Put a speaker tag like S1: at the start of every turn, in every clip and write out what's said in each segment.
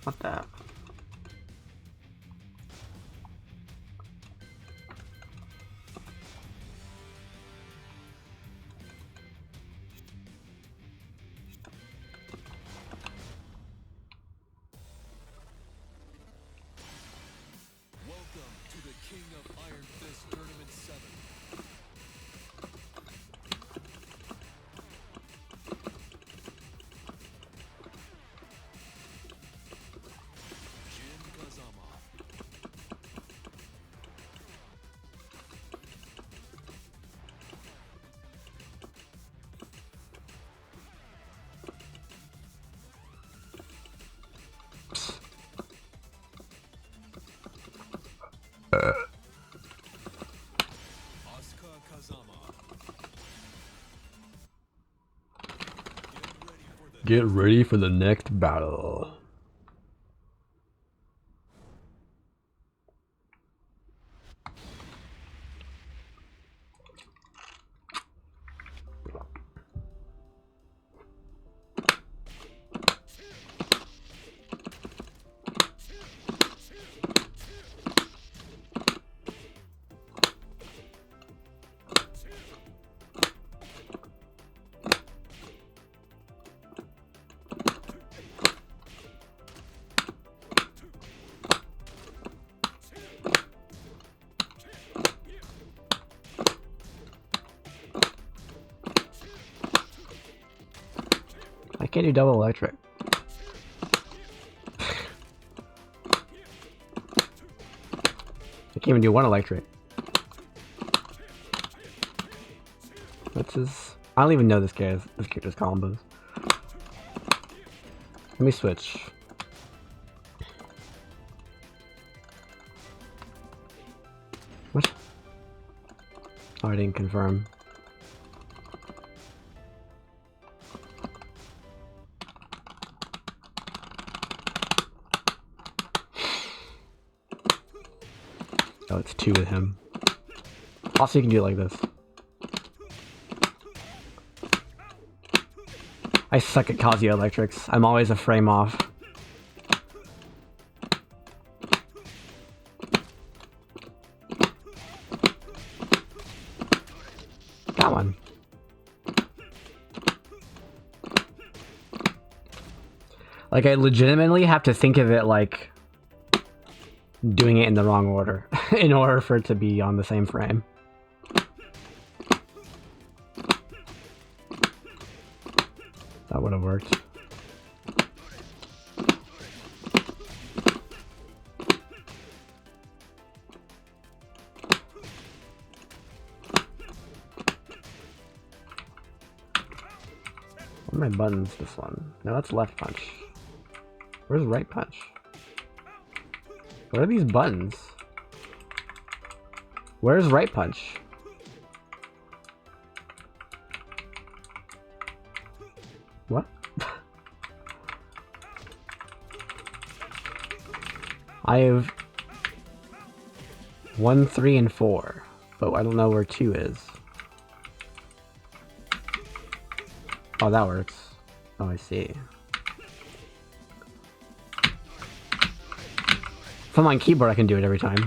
S1: What the?
S2: Welcome to the King of Iron Fist Tournament 7. Jin Kazama. Asuka Kazama.
S1: Get ready for the next battle. I can't do double electric. I can't even do one electric. What's his? I don't even know this character's combos. Let me switch. What? Oh, I didn't confirm. Oh, it's two with him. Also, you can do it like this. I suck at Kazuya electrics. I'm always a frame off. Got one. Like, I legitimately have to think of it like doing it in the wrong order in order for it to be on the same frame. That would have worked. What are my buttons? This one. No, that's left punch. Where's right punch? What are these buttons? Where's right punch? What? I have 1, 3, and 4, but I don't know where 2 is. Oh, that works. Oh, I see. If I'm on keyboard, I can do it every time.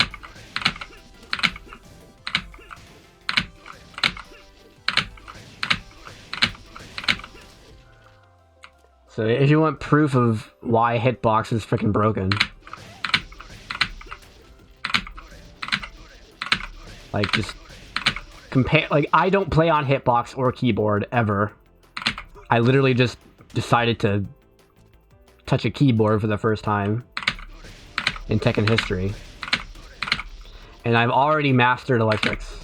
S1: So if you want proof of why hitbox is freaking broken, like just compare. Like I don't play on hitbox or keyboard ever. I literally just decided to touch a keyboard for the first time in Tekken history, and I've already mastered electrics.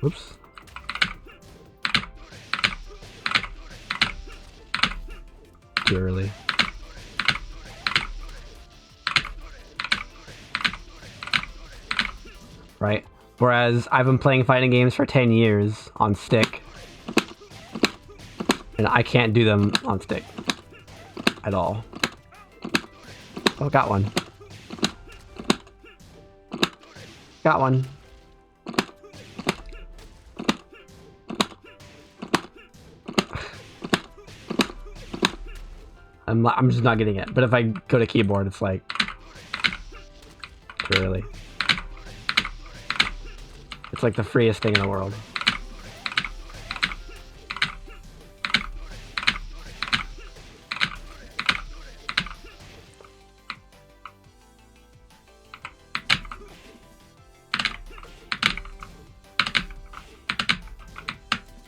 S1: Oops. Too early. Right? Whereas I've been playing fighting games for 10 years on stick, and I can't do them on stick at all. Oh, got one. Got one. I'm just not getting it. But if I go to keyboard, it's like really, it's like the freest thing in the world.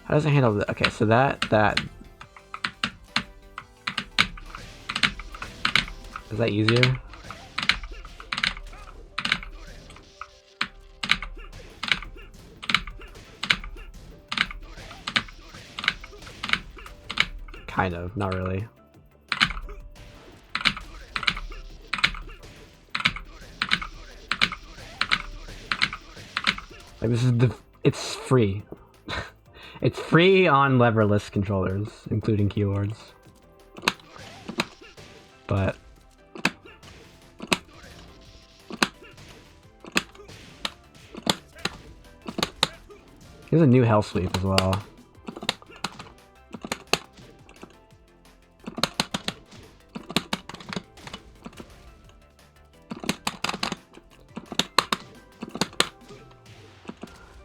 S1: How does it handle that? Okay, so that is that easier? Kind of, not really. Like this is it's free. It's free on leverless controllers, including keyboards. But here's a new hell sweep as well.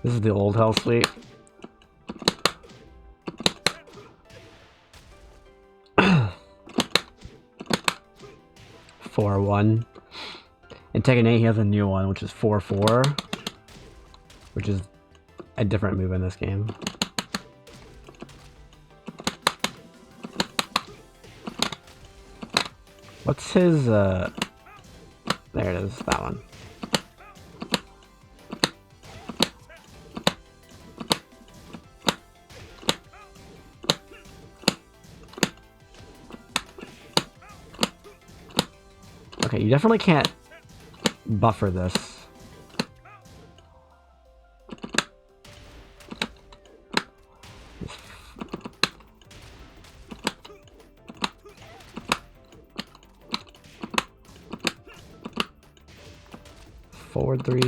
S1: This is the old hell sweep. 4-1. In Tekken 8 he has a new one, which is 4-4, which is a different move in this game. What's his there it is, that one. Okay, you definitely can't buffer this. Forward 3.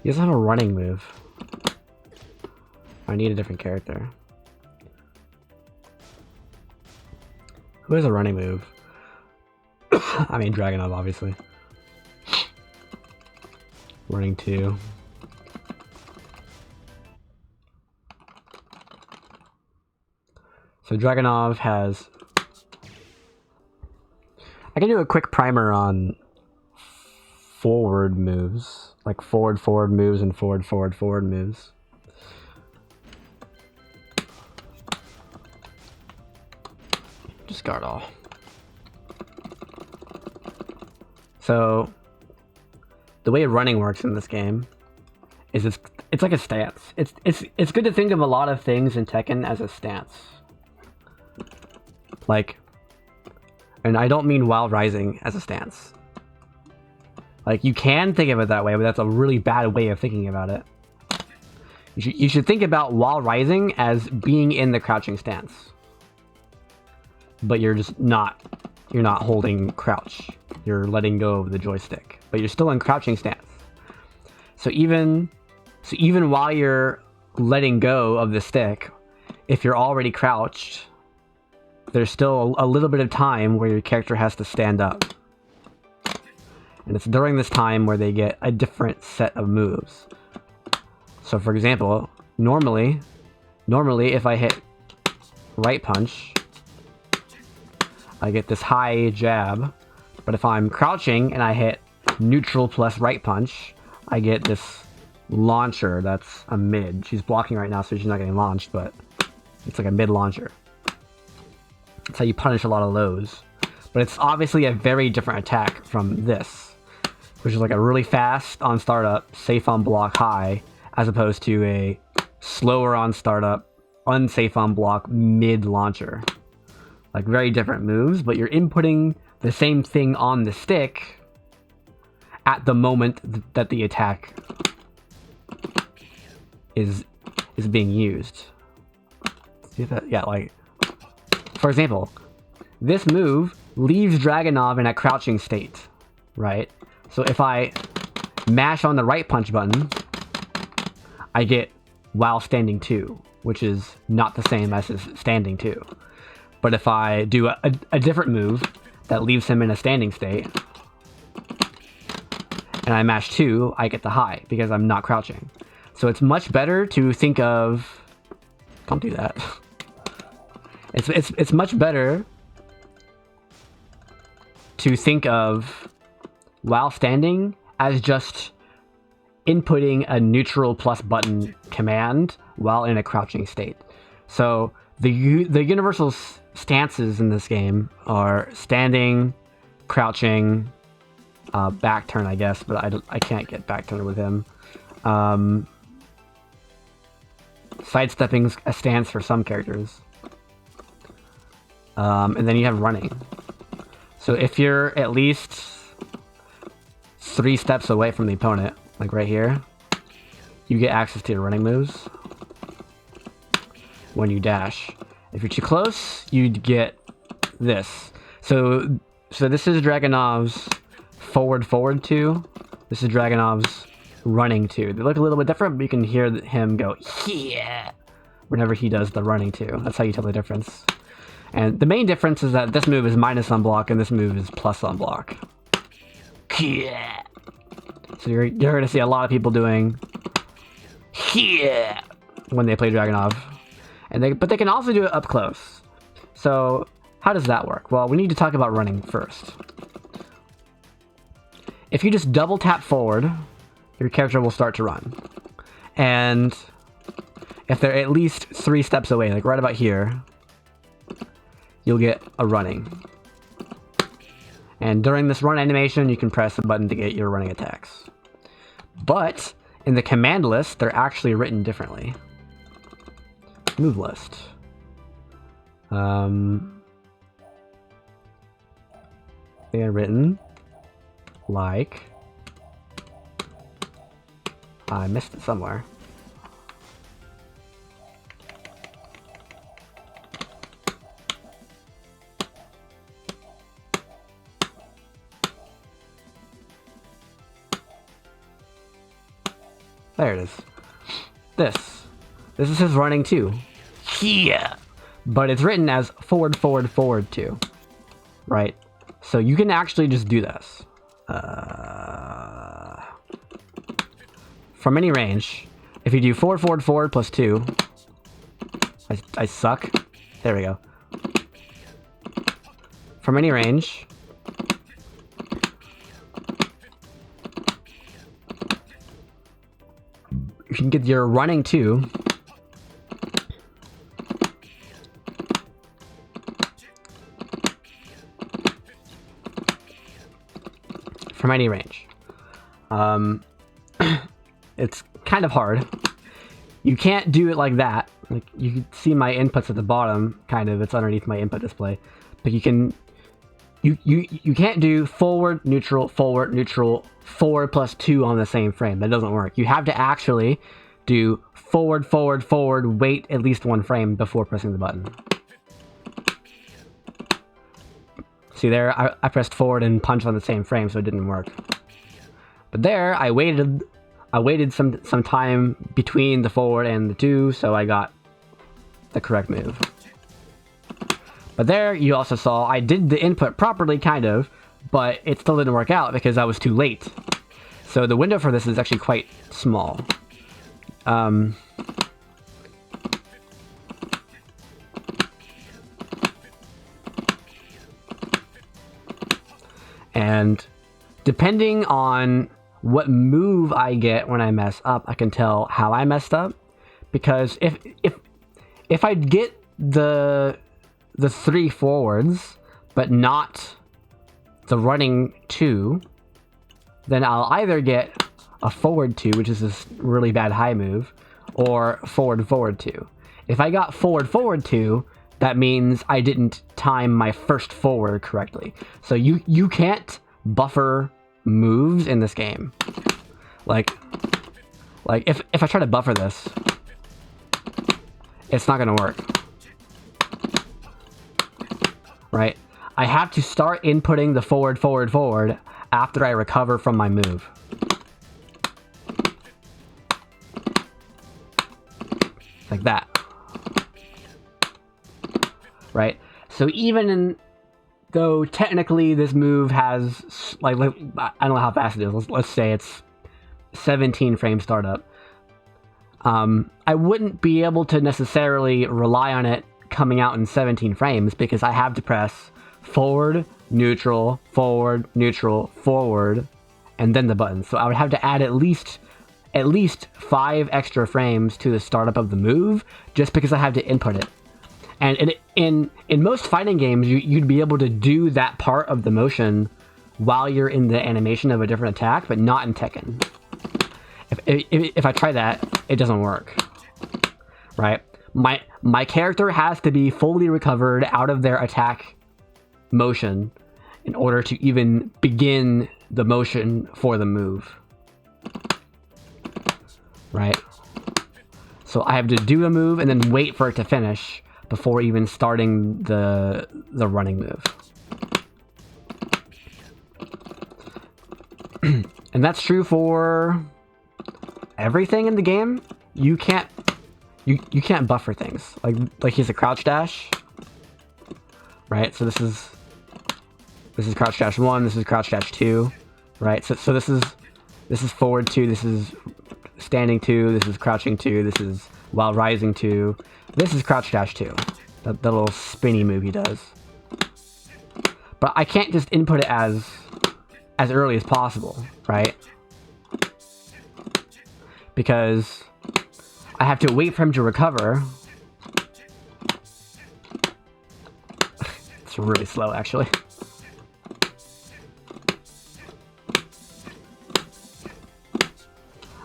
S1: He doesn't have a running move. I need a different character. Who has a running move? I mean, Dragunov, obviously. Running 2. So Dragunov has... I can do a quick primer on forward moves. Like forward moves and forward moves. Discard all. So the way running works in this game is it's like a stance. It's good to think of a lot of things in Tekken as a stance. Like, and I don't mean Wild Rising as a stance. Like, you can think of it that way, but that's a really bad way of thinking about it. You should think about Wild Rising as being in the crouching stance. But you're just not, you're not holding crouch. You're letting go of the joystick, but you're still in crouching stance. So even while you're letting go of the stick, if you're already crouched, there's still a little bit of time where your character has to stand up. And it's during this time where they get a different set of moves. So for example, normally if I hit right punch, I get this high jab, but if I'm crouching and I hit neutral plus right punch, I get this launcher that's a mid. She's blocking right now, so she's not getting launched, but it's like a mid launcher. That's how you punish a lot of those. But it's obviously a very different attack from this, which is like a really fast on startup, safe on block high, as opposed to a slower on startup, unsafe on block mid launcher. Like very different moves, but you're inputting the same thing on the stick at the moment that the attack is being used. See that? Yeah, like for example, this move leaves Dragunov in a crouching state, right? So if I mash on the right punch button, I get while standing 2. which is not the same as his standing 2. But if I do a different move that leaves him in a standing state, and I mash 2, I get the high because I'm not crouching. So it's much better to think of... Don't do that. It's much better to think of while standing as just inputting a neutral plus button command while in a crouching state. So the universal stances in this game are standing, crouching, back turn, I guess, but I can't get back turn with him. Sidestepping's a stance for some characters. And then you have running. So if you're at least 3 steps away from the opponent, like right here, you get access to your running moves when you dash. If you're too close, you'd get this. So this is Dragunov's forward 2. This is Dragunov's running 2. They look a little bit different, but you can hear him go, yeah, whenever he does the running 2. That's how you tell the difference. And the main difference is that this move is minus on block and this move is plus on block. Yeah. So you're going to see a lot of people doing yeah when they play Dragunov. But they can also do it up close. So how does that work? Well, we need to talk about running first. If you just double tap forward, your character will start to run. And if they're at least 3 steps away, like right about here, you'll get a running. And during this run animation, you can press a button to get your running attacks. But in the command list, they're actually written differently. Move list. They are written like... I missed it somewhere. There it is. This is his running 2. Yeah. But it's written as forward 2. Right? So you can actually just do this. From any range, if you do forward plus 2, I suck. There we go. From any range, you can get your running 2 from any range. It's kind of hard. You can't do it like that. Like, you can see my inputs at the bottom, kind of. It's underneath my input display. But you can... You can't do forward, neutral, forward plus 2 on the same frame. That doesn't work. You have to actually do forward, wait at least 1 frame before pressing the button. See there, I pressed forward and punched on the same frame, so it didn't work. But there, I waited some time between the forward and the 2, so I got the correct move. But there, you also saw I did the input properly, kind of, but it still didn't work out because I was too late. So the window for this is actually quite small. And depending on what move I get when I mess up, I can tell how I messed up. Because if I get the 3 forwards, but not the running 2, then I'll either get a forward 2, which is this really bad high move, or forward 2. If I got forward 2, that means I didn't time my first forward correctly. So you can't buffer moves in this game. Like if I try to buffer this, it's not gonna work. Right? I have to start inputting the forward after I recover from my move. Like that. right? So even though technically this move has, like, I don't know how fast it is. Let's say it's 17 frame startup. I wouldn't be able to necessarily rely on it coming out in 17 frames because I have to press forward, neutral, forward, neutral, forward, and then the button. So I would have to add at least 5 extra frames to the startup of the move just because I have to input it. And in most fighting games, you'd be able to do that part of the motion while you're in the animation of a different attack, but not in Tekken. If I try that, it doesn't work, right? My character has to be fully recovered out of their attack motion in order to even begin the motion for the move, right? So I have to do a move and then wait for it to finish before even starting the running move. And that's true for everything in the game. You can't buffer things. Like here's a crouch dash, right? So this is crouch dash 1, this is crouch dash 2, right? So this is forward 2, this is standing 2, this is crouching 2, this is while rising 2, this is crouch dash 2. That little spinny move he does. But I can't just input it as early as possible, right? Because I have to wait for him to recover. It's really slow, actually.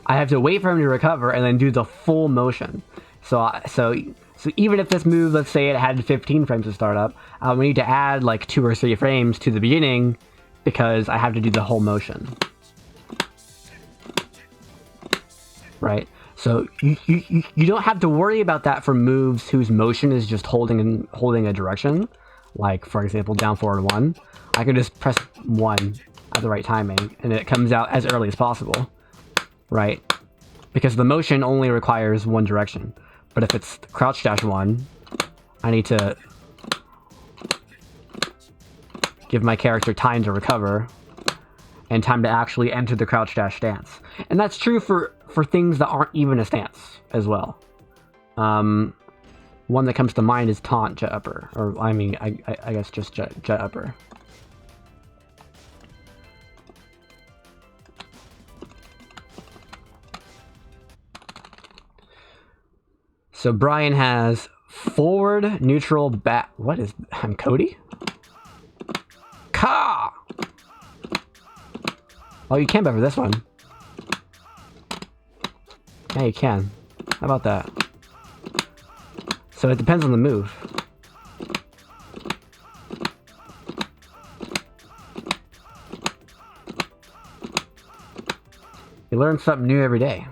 S1: I have to wait for him to recover and then do the full motion. So even if this move, let's say it had 15 frames to start up, I would need to add like 2 or 3 frames to the beginning because I have to do the whole motion. Right? So you don't have to worry about that for moves whose motion is just holding a direction. Like, for example, down forward 1. I can just press 1 at the right timing and it comes out as early as possible. Right? Because the motion only requires one direction. But if it's crouch dash 1, I need to give my character time to recover and time to actually enter the crouch dash stance. And that's true for things that aren't even a stance as well. One that comes to mind is taunt jet upper, or I mean, I guess just jet upper. So Brian has forward, neutral, back. What is? I'm Cody? Ka! Oh, you can buffer this one. Yeah, you can. How about that? So it depends on the move. You learn something new every day.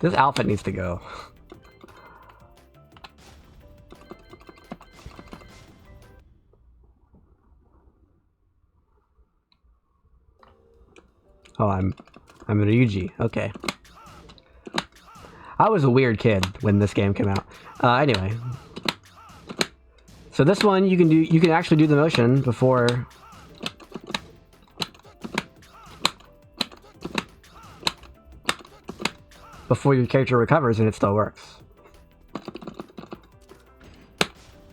S1: This outfit needs to go. Oh, I'm Ryuji. Okay. I was a weird kid when this game came out. Anyway. So this one you can actually do the motion before your character recovers and it still works.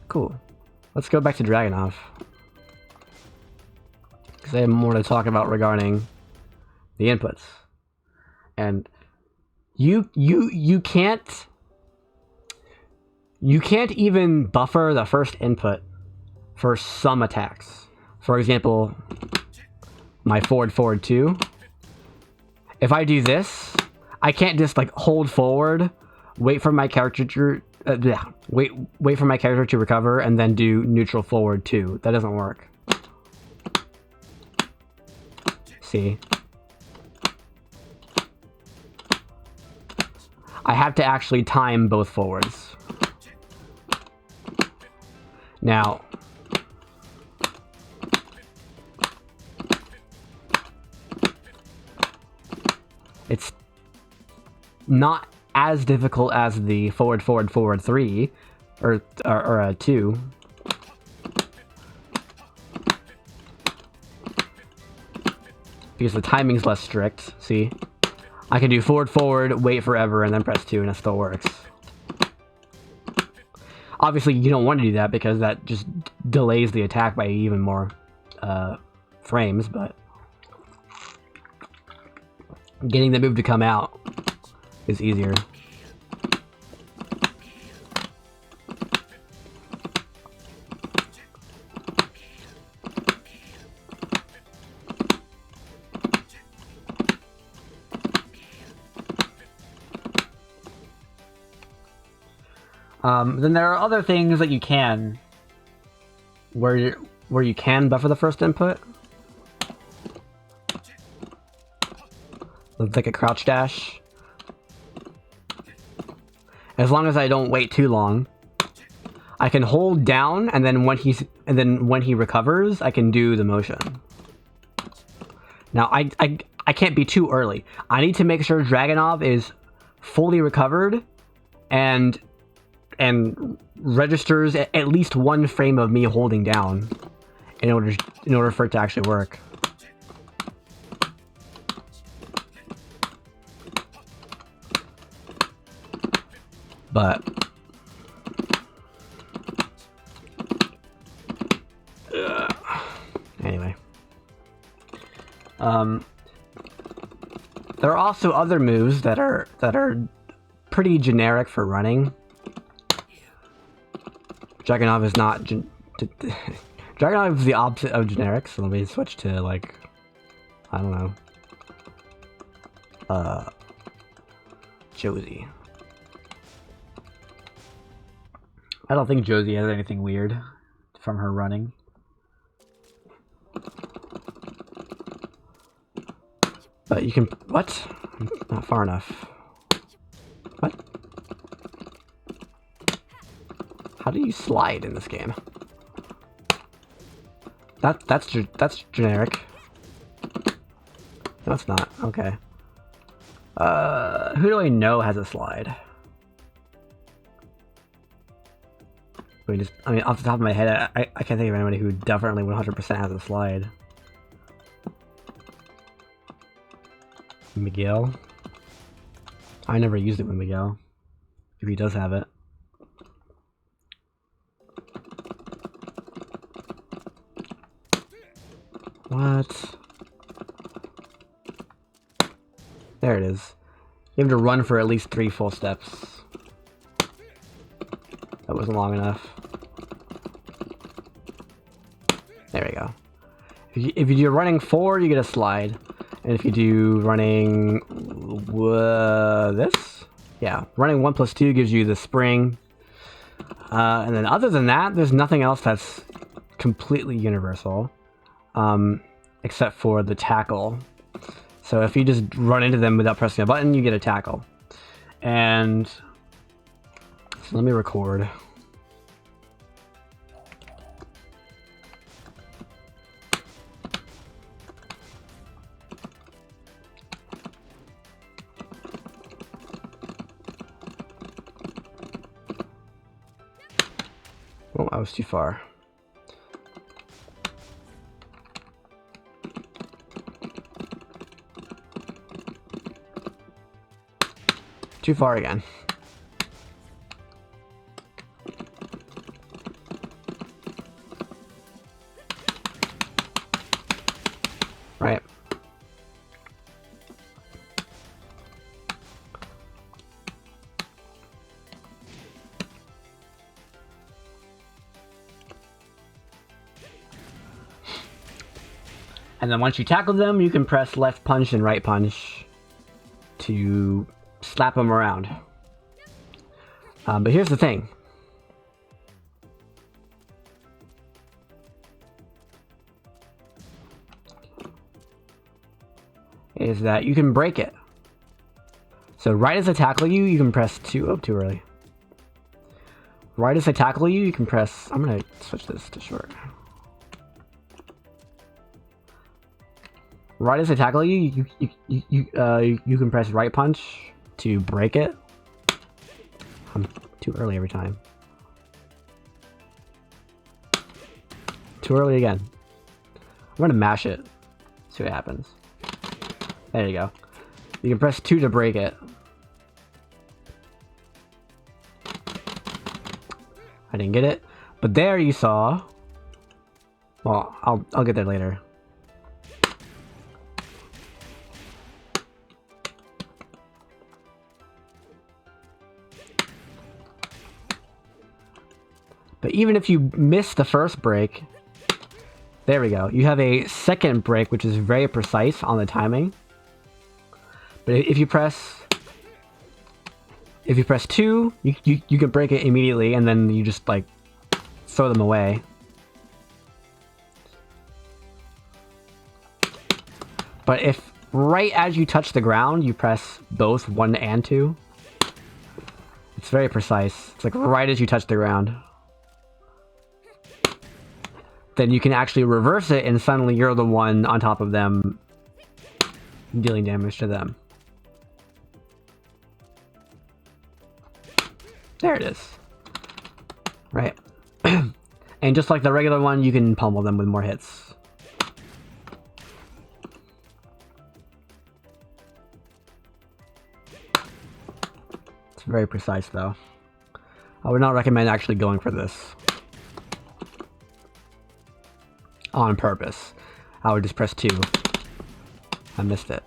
S1: Cool. Let's go back to Dragunov. Because I have more to talk about regarding the inputs. And you can't even buffer the first input for some attacks. For example, my forward 2. If I do this, I can't just like hold forward, wait for my character to wait for my character to recover and then do neutral forward 2. That doesn't work. See? I have to actually time both forwards. Now, it's not as difficult as the forward 3, or 2. Because the timing's less strict. See, I can do forward, wait forever, and then press 2, and it still works. Obviously, you don't want to do that because that just delays the attack by even more frames, but getting the move to come out is easier. Then there are other things that you can, where you can buffer the first input. It's like a crouch dash. As long as I don't wait too long, I can hold down, and then when he recovers, I can do the motion. Now I can't be too early. I need to make sure Dragunov is fully recovered and registers at least 1 frame of me holding down in order for it to actually work. But anyway, there are also other moves that are pretty generic for running. Dragunov is not Dragunov is the opposite of generic, so let me switch to, like, I don't know, Josie. I don't think Josie has anything weird from her running. But you can... What? Not far enough. What? How do you slide in this game? That's generic. No, it's not. Okay. Who do I know has a slide? I mean, off the top of my head, I can't think of anybody who definitely 100% has a slide. Miguel? I never used it with Miguel. If he does have it. What? There it is. You have to run for at least 3 full steps. That wasn't long enough. There we go. If you do running 4, you get a slide. And if you do running... this? Yeah, running 1 plus 2 gives you the spring. And then other than that, there's nothing else that's completely universal. Except for the tackle. So if you just run into them without pressing a button, you get a tackle. And... so let me record. Oh, I was too far. Too far again. Right. And then once you tackle them, you can press left punch and right punch to slap them around. But here's the thing. Is that you can break it. So right as I tackle you, you can press 2. Oh, too early. Right as I tackle you, you can press... I'm going to switch this to short. Right as I tackle you, you can press right punch to break it. I'm too early every time. Too early again. I'm gonna mash it. See what happens. There you go. You can press 2 to break it. I didn't get it. But there you saw... Well, I'll get there later. But even if you miss the first break, there we go. You have a second break, which is very precise on the timing. But if you press 2, you can break it immediately, and then you just like throw them away. But if right as you touch the ground, you press both 1 and 2, it's very precise. It's like right as you touch the ground. Then you can actually reverse it, and suddenly you're the one on top of them, dealing damage to them. There it is. Right. And just like the regular one, you can pummel them with more hits. It's very precise, though. I would not recommend actually going for this on purpose. I would just press 2. I missed it.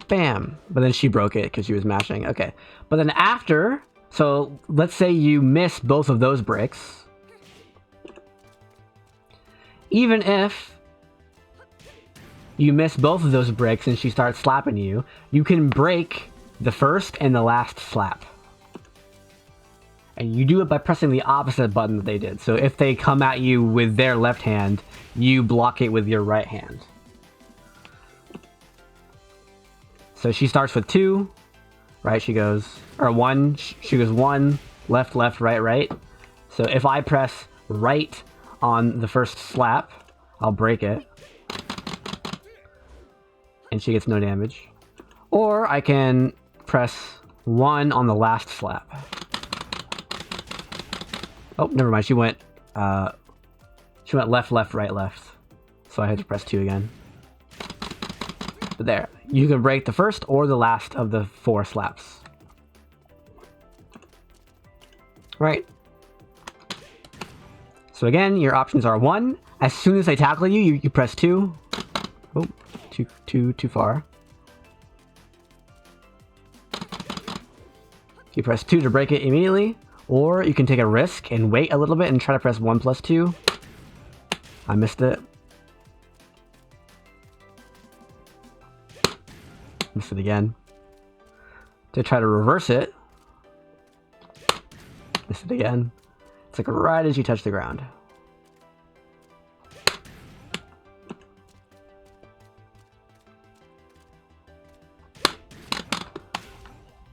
S1: Bam! But then she broke it because she was mashing. Okay. But then after... So, let's say you miss both of those bricks. Even if you miss both of those bricks and she starts slapping you, you can break the first and the last slap. And you do it by pressing the opposite button that they did. So if they come at you with their left hand, you block it with your right hand. So she starts with 2, right? She goes, or 1, she goes 1, left, left, right, right. So if I press right on the first slap, I'll break it. And she gets no damage. Or I can press 1 on the last slap. Oh, never mind. She went left, left, right, left. So I had to press 2 again. But there. You can break the first or the last of the 4 slaps. Right. So again, your options are 1. As soon as they tackle you, you press 2. Oh, too far. You press 2 to break it immediately. Or you can take a risk and wait a little bit and try to press 1 plus 2. I missed it. Missed it again. To try to reverse it. Missed it again. It's like right as you touch the ground.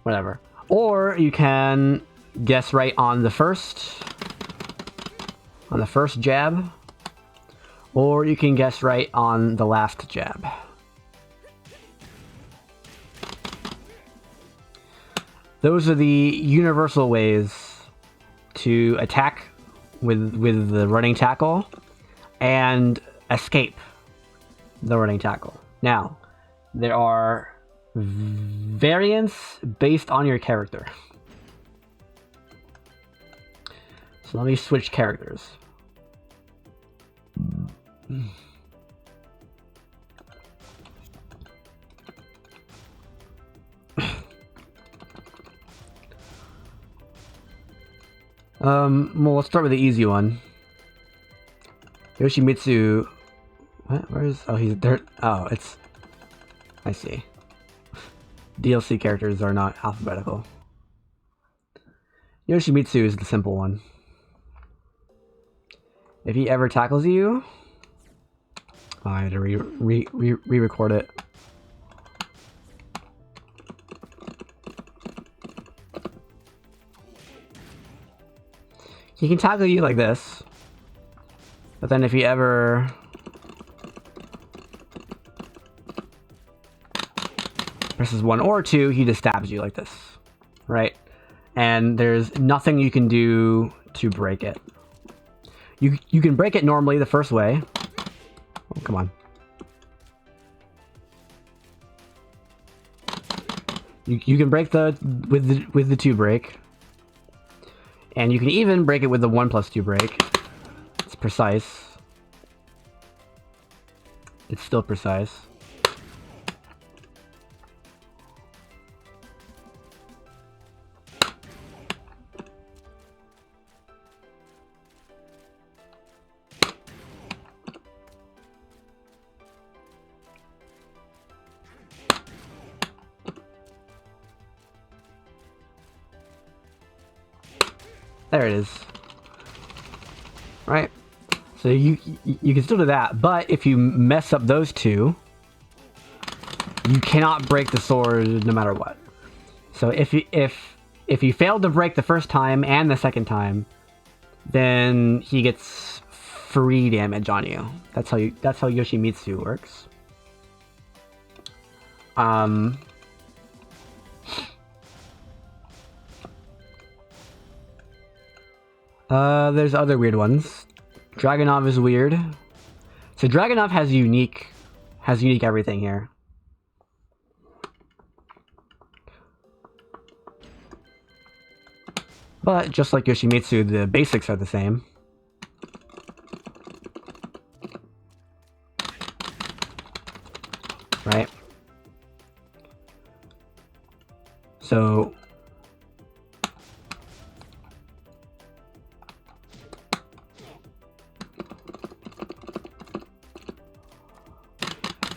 S1: Whatever. Or you can guess right on the first jab. Or you can guess right on the last jab. Those are the universal ways to attack with the running tackle and escape the running tackle. Now, there are variants based on your character. So let me switch characters. Well, let's start with the easy one. Yoshimitsu. What? Where is... Oh, he's there. Oh, it's... I see. DLC characters are not alphabetical. Yoshimitsu is the simple one. If he ever tackles you... Oh, I had to re-record it. He can tackle you like this. But then if he ever presses 1 or 2, he just stabs you like this, right? And there's nothing you can do to break it. You can break it normally the first way. Oh, come on. You can break with the 2 break. And you can even break it with the 1+2 break. It's precise. It's still precise. There it is. Right? So you can still do that, but if you mess up those 2, you cannot break the sword no matter what. So if you fail to break the first time and the second time, then he gets free damage on you. That's how Yoshimitsu works. There's other weird ones. Dragunov is weird. So Dragunov has unique everything here. But just like Yoshimitsu, the basics are the same. Right? So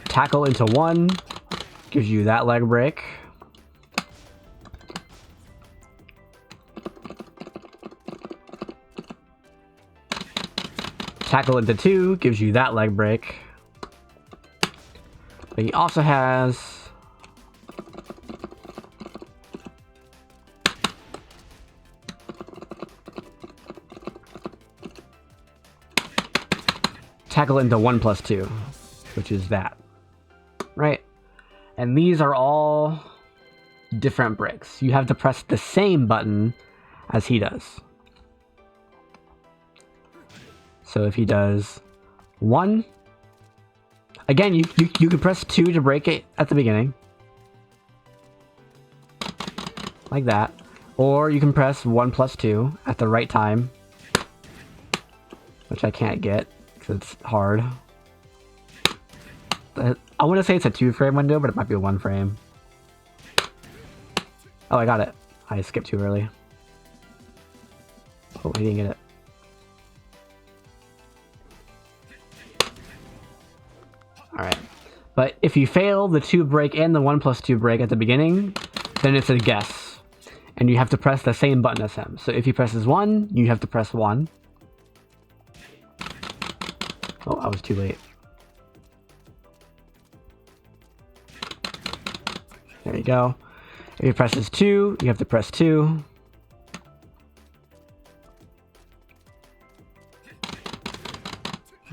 S1: tackle into 1 gives you that leg break. Tackle into 2 gives you that leg break. But he also has tackle into 1+2, which is that. Right? And these are all different breaks. You have to press the same button as he does. So if he does 1, again, you can press 2 to break it at the beginning. Like that. Or you can press 1+2 at the right time. Which I can't get, because it's hard. I want to say it's a 2-frame window, but it might be a 1-frame. Oh, I got it. I skipped too early. Oh, he didn't get it. Alright. But if you fail the 2 break and the 1+2 break at the beginning, then it's a guess. And you have to press the same button as him. So if he presses 1, you have to press 1. Oh, I was too late. There you go. If he presses 2, you have to press 2.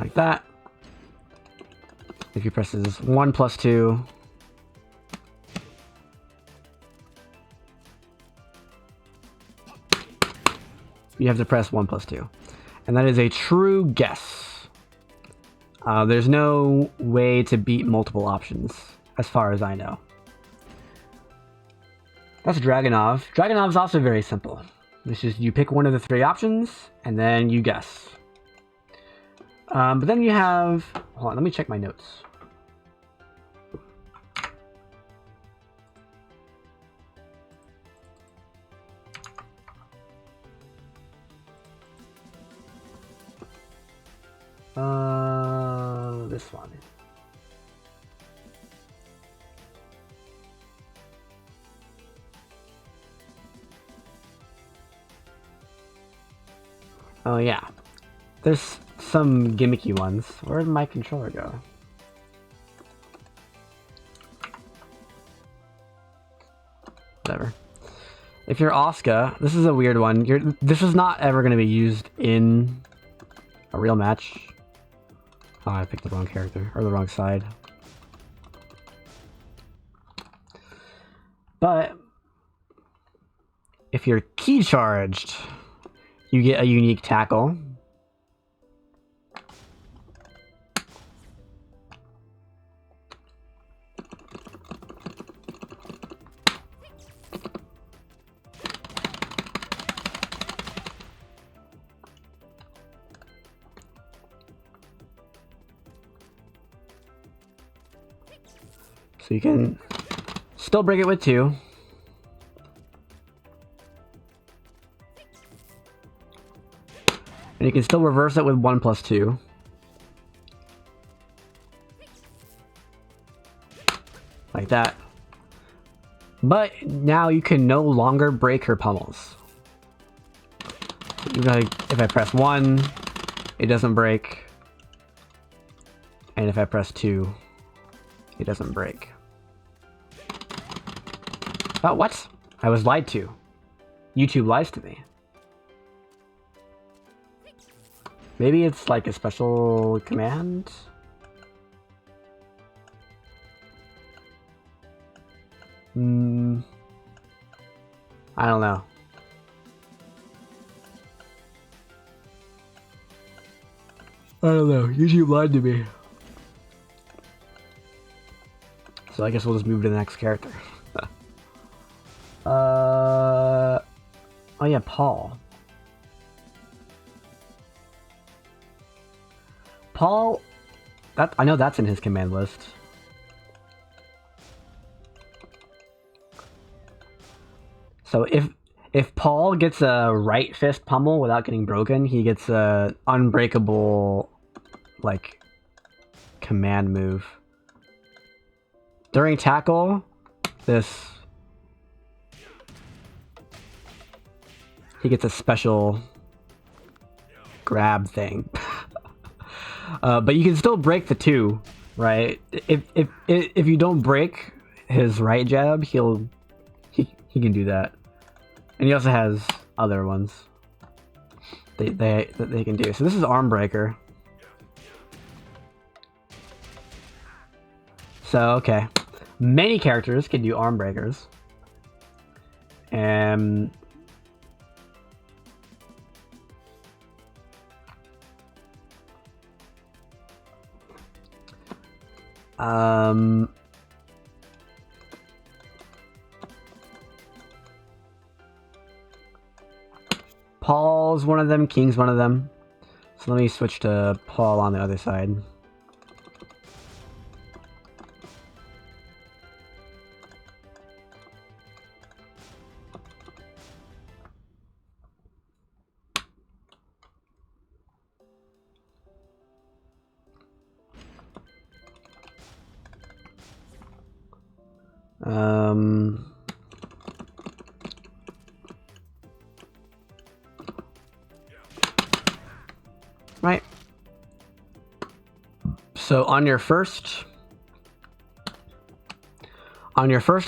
S1: Like that. If he presses 1+2, you have to press 1+2. And that is a true guess. There's no way to beat multiple options, as far as I know. That's Dragunov. Dragunov's also very simple. It's just you pick one of the 3 options, and then you guess. But then you have... Hold on, let me check my notes. This one. Oh yeah. There's some gimmicky ones. Where did my controller go? Whatever. If you're Asuka, this is a weird one. This is not ever going to be used in a real match. Oh, I picked the wrong character, or the wrong side. But if you're key charged, you get a unique tackle. So you can still break it with 2. And you can still reverse it with 1+2. Like that. But now you can no longer break her pummels. If I press 1, it doesn't break. And if I press 2, it doesn't break. Oh, what? I was lied to. YouTube lies to me. Maybe it's like a special command? I don't know. I don't know. YouTube lied to me. So I guess we'll just move to the next character. Oh yeah, Paul. Paul, I know that's in his command list. So if Paul gets a right fist pummel without getting broken, he gets a unbreakable, like, command move. During tackle, he gets a special grab thing. But you can still break the 2, right? If you don't break his right jab, he can do that. And he also has other ones that they can do. So this is arm breaker. So okay, many characters can do arm breakers, and Paul's one of them, King's one of them. So let me switch to Paul on the other side. Right. So on your first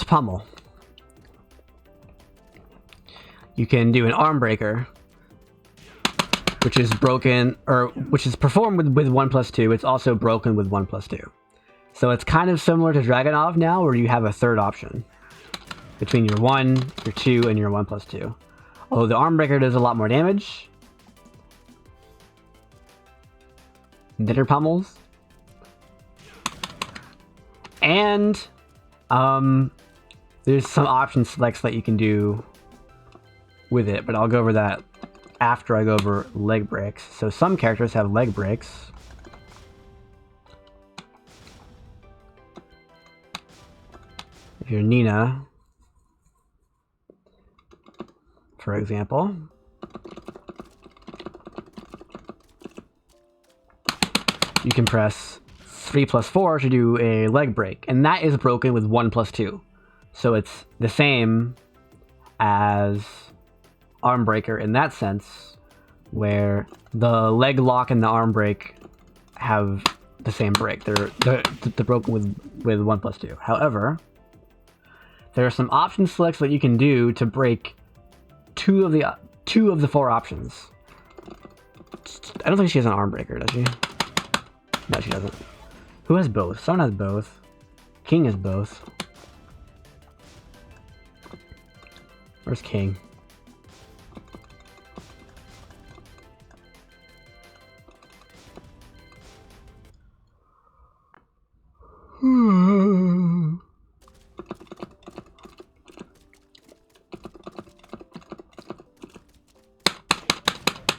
S1: pummel, you can do an arm breaker, which is broken, or which is performed with 1+2. It's also broken with 1+2. So it's kind of similar to Dragunov now, where you have a third option between your 1, your 2, and your 1+2. Although the arm breaker does a lot more damage than her pummels. And there's some option selects that you can do with it, but I'll go over that after I go over leg breaks. So some characters have leg breaks. If you're Nina, for example, you can press 3+4 to do a leg break, and that is broken with 1+2. So it's the same as arm breaker in that sense, where the leg lock and the arm break have the same break. They're broken with 1+2. However, there are some option selects that you can do to break two of the 4 options. I don't think she has an arm breaker, does she? No, she doesn't. Who has both? Someone has both. King has both. Where's King?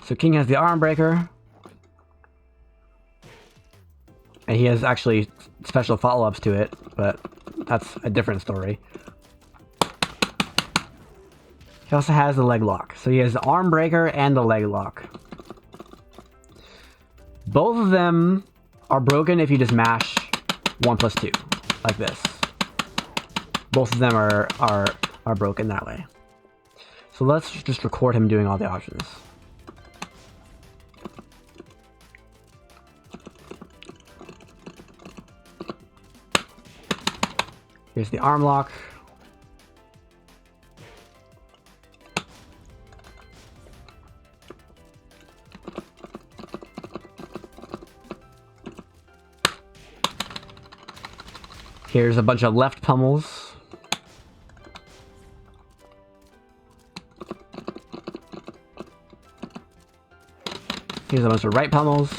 S1: So King has the arm breaker. And he has actually special follow-ups to it, but that's a different story. He also has the leg lock. So he has the arm breaker and the leg lock. Both of them are broken if you just mash 1+2, like this. Both of them are broken that way. So let's just record him doing all the options. Here's the arm lock. Here's a bunch of left pummels. Here's a bunch of right pummels.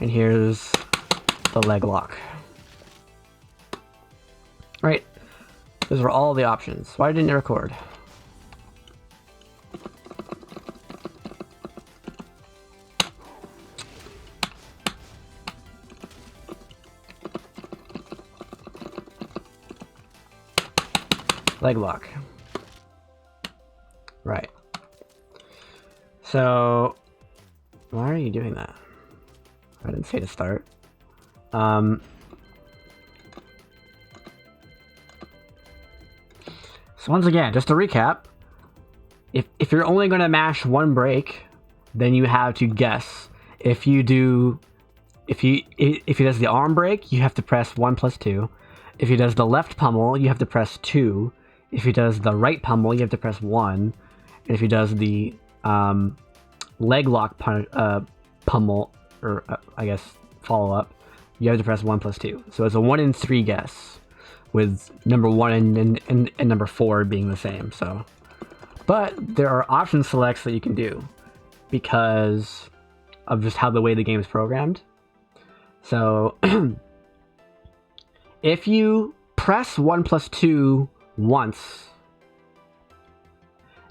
S1: And here's the leg lock. Right. Those are all the options. Why didn't it record? Leg lock. Right. So, why are you doing that? I didn't say to start. So once again, just to recap, if you're only going to mash one break, then you have to guess. If he does the arm break, you have to press 1+2. If he does the left pummel, you have to press 2. If he does the right pummel, you have to press 1. And if he does the leg lock pummel, or I guess follow up, you have to press 1+2. So it's a 1 in 3 guess, with number 1 and number 4 being the same. So, but there are option selects that you can do because of just how the way the game is programmed. So if you press 1+2 once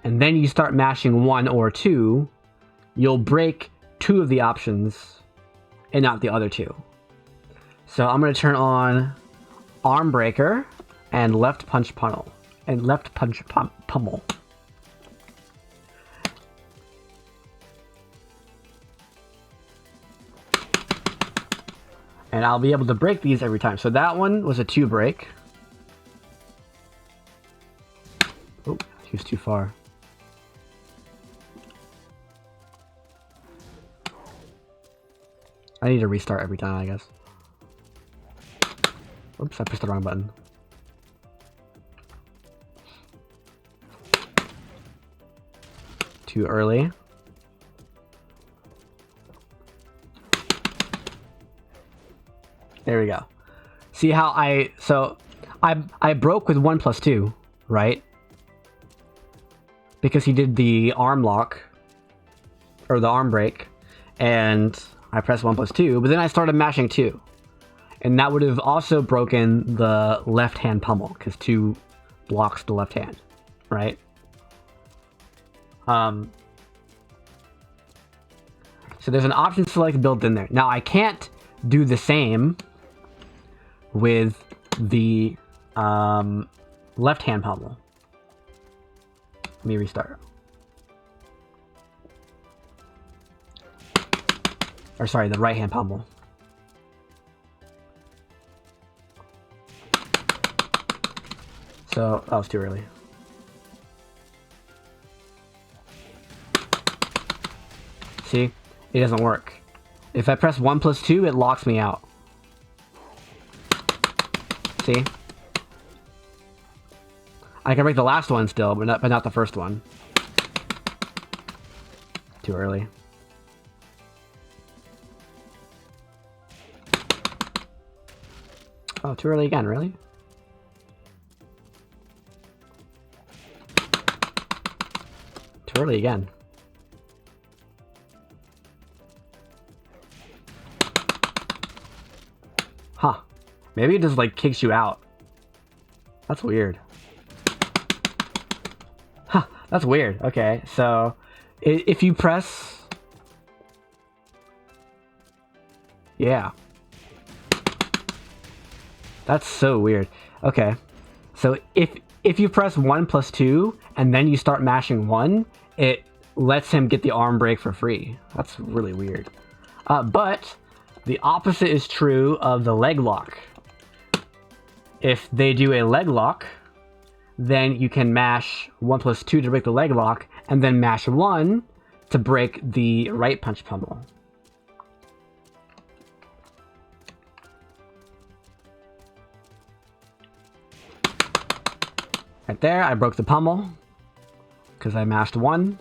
S1: and then you start mashing 1 or 2, you'll break 2 of the options and not the other 2. So I'm going to turn on arm breaker and left punch pummel pummel. And I'll be able to break these every time. So that one was a 2 break. Oh, he was too far. I need to restart every time, I guess. Oops, I pressed the wrong button. Too early. There we go. See how I broke with 1+2, right? Because he did the arm lock, or the arm break, and I pressed 1+2, but then I started mashing 2. And that would have also broken the left hand pummel, because 2 blocks the left hand, right? So there's an option select built in there. Now I can't do the same with the left hand pummel. Let me restart. Or sorry, the right hand pummel. So that was too early. See? It doesn't work. If I press 1+2, it locks me out. See? I can break the last one still, but not the first one. Too early. Oh, too early again, really? Too early again. Huh. Maybe it just like kicks you out. That's weird. Huh, that's weird. Okay, so if you press... Yeah. That's so weird. Okay, so if you press 1 plus 2 and then you start mashing 1, it lets him get the arm break for free. That's really weird. But the opposite is true of the leg lock. If they do a leg lock, then you can mash 1 plus 2 to break the leg lock, and then mash 1 to break the right punch pummel. Right there, I broke the pummel because I mashed 1.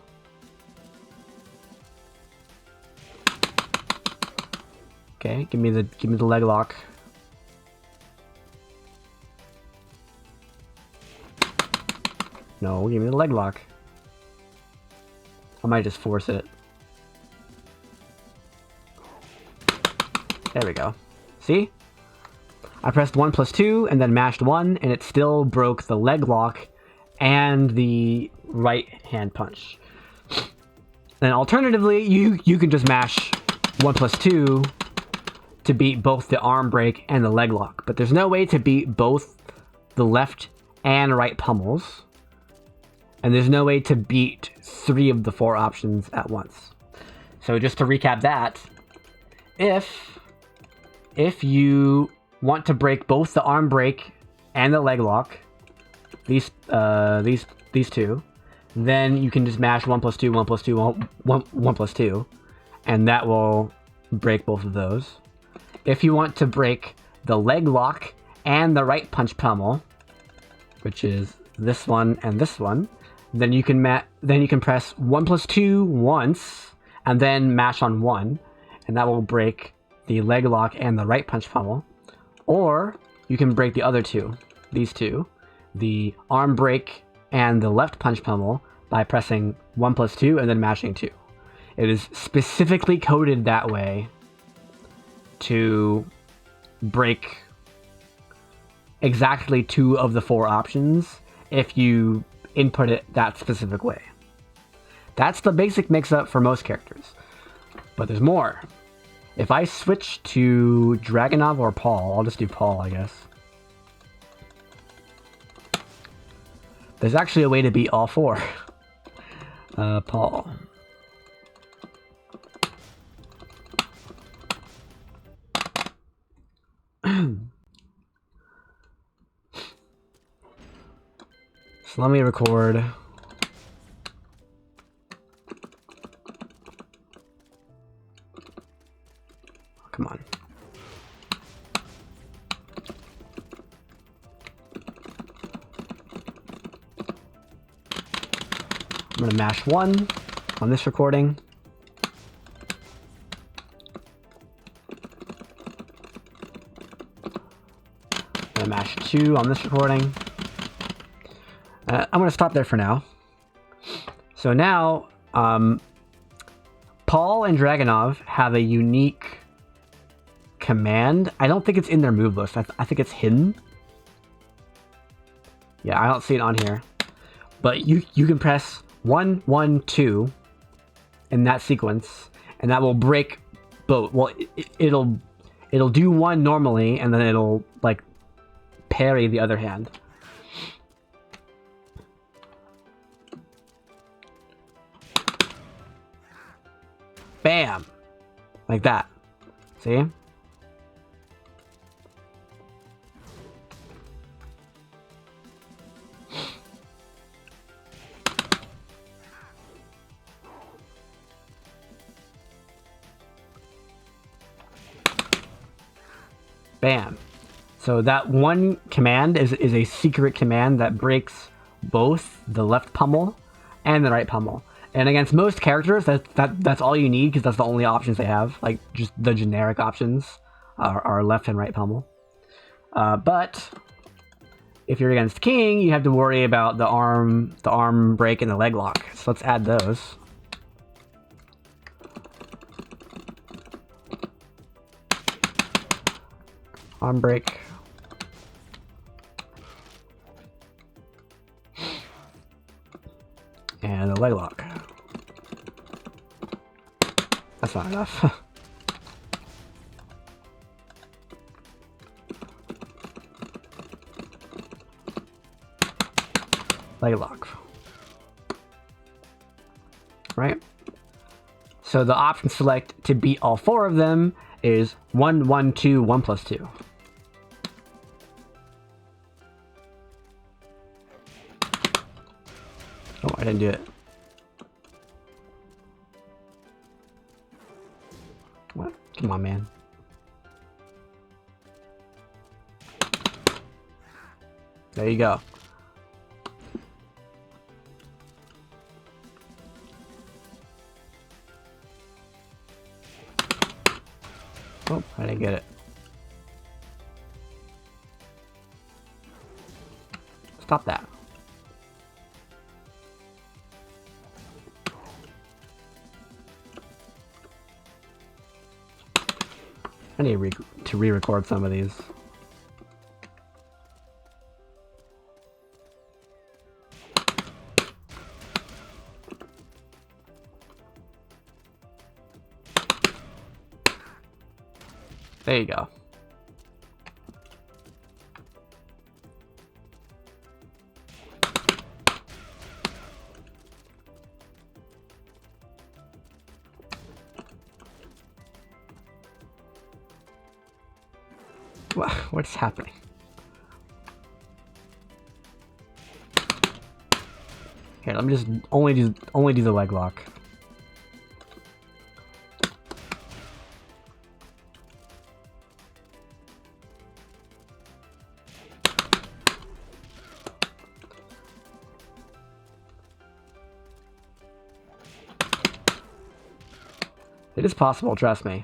S1: Okay, give me the leg lock. No, give me the leg lock. I might just force it. There we go. See? I pressed 1 plus 2 and then mashed 1, and it still broke the leg lock and the right hand punch. And alternatively, you can just mash 1 plus 2 to beat both the arm break and the leg lock. But there's no way to beat both the left and right pummels. And there's no way to beat 3 of the 4 options at once. So just to recap that, if you want to break both the arm break and the leg lock, these two, then you can just mash 1 plus 2, 1 plus 2, 1 plus 2, and that will break both of those. If you want to break the leg lock and the right punch pummel, which is this one and this one, then you can press 1 plus 2 once and then mash on 1, and that will break the leg lock and the right punch pummel. Or you can break the other two, these two, the arm break and the left punch pummel, by pressing 1 plus 2 and then mashing 2. It is specifically coded that way to break exactly 2 of the 4 options if you input it that specific way. That's the basic mix-up for most characters. But there's more. If I switch to Dragunov or Paul, I'll just do Paul, I guess. There's actually a way to beat all 4. Paul. So let me record. Come on. I'm going to mash 1 on this recording. I'm going to mash 2 on this recording. I'm going to stop there for now. So now, Paul and Dragunov have a unique command. I don't think it's in their move list. I think it's hidden. Yeah, I don't see it on here. But you can press 1, 1, 2 in that sequence, and that will break both. Well, it'll do 1 normally, and then it'll like parry the other hand. Bam! Like that. See? Bam. So that one command is a secret command that breaks both the left pummel and the right pummel. And against most characters, that's all you need because that's the only options they have. Like just the generic options are left and right pummel. But if you're against King, you have to worry about the arm break and the leg lock. So let's add those. Arm break. And the leg lock. That's not enough. Leg lock. Right? So the option select to beat all four of them is 1, 1, 2, 1 plus 2. Oh, I didn't do it. What? Come on, man. There you go. Oh, I didn't get it. Stop that. I need to re-record some of these. There you go. What's happening? Here, let me just only do the leg lock. It is possible, trust me.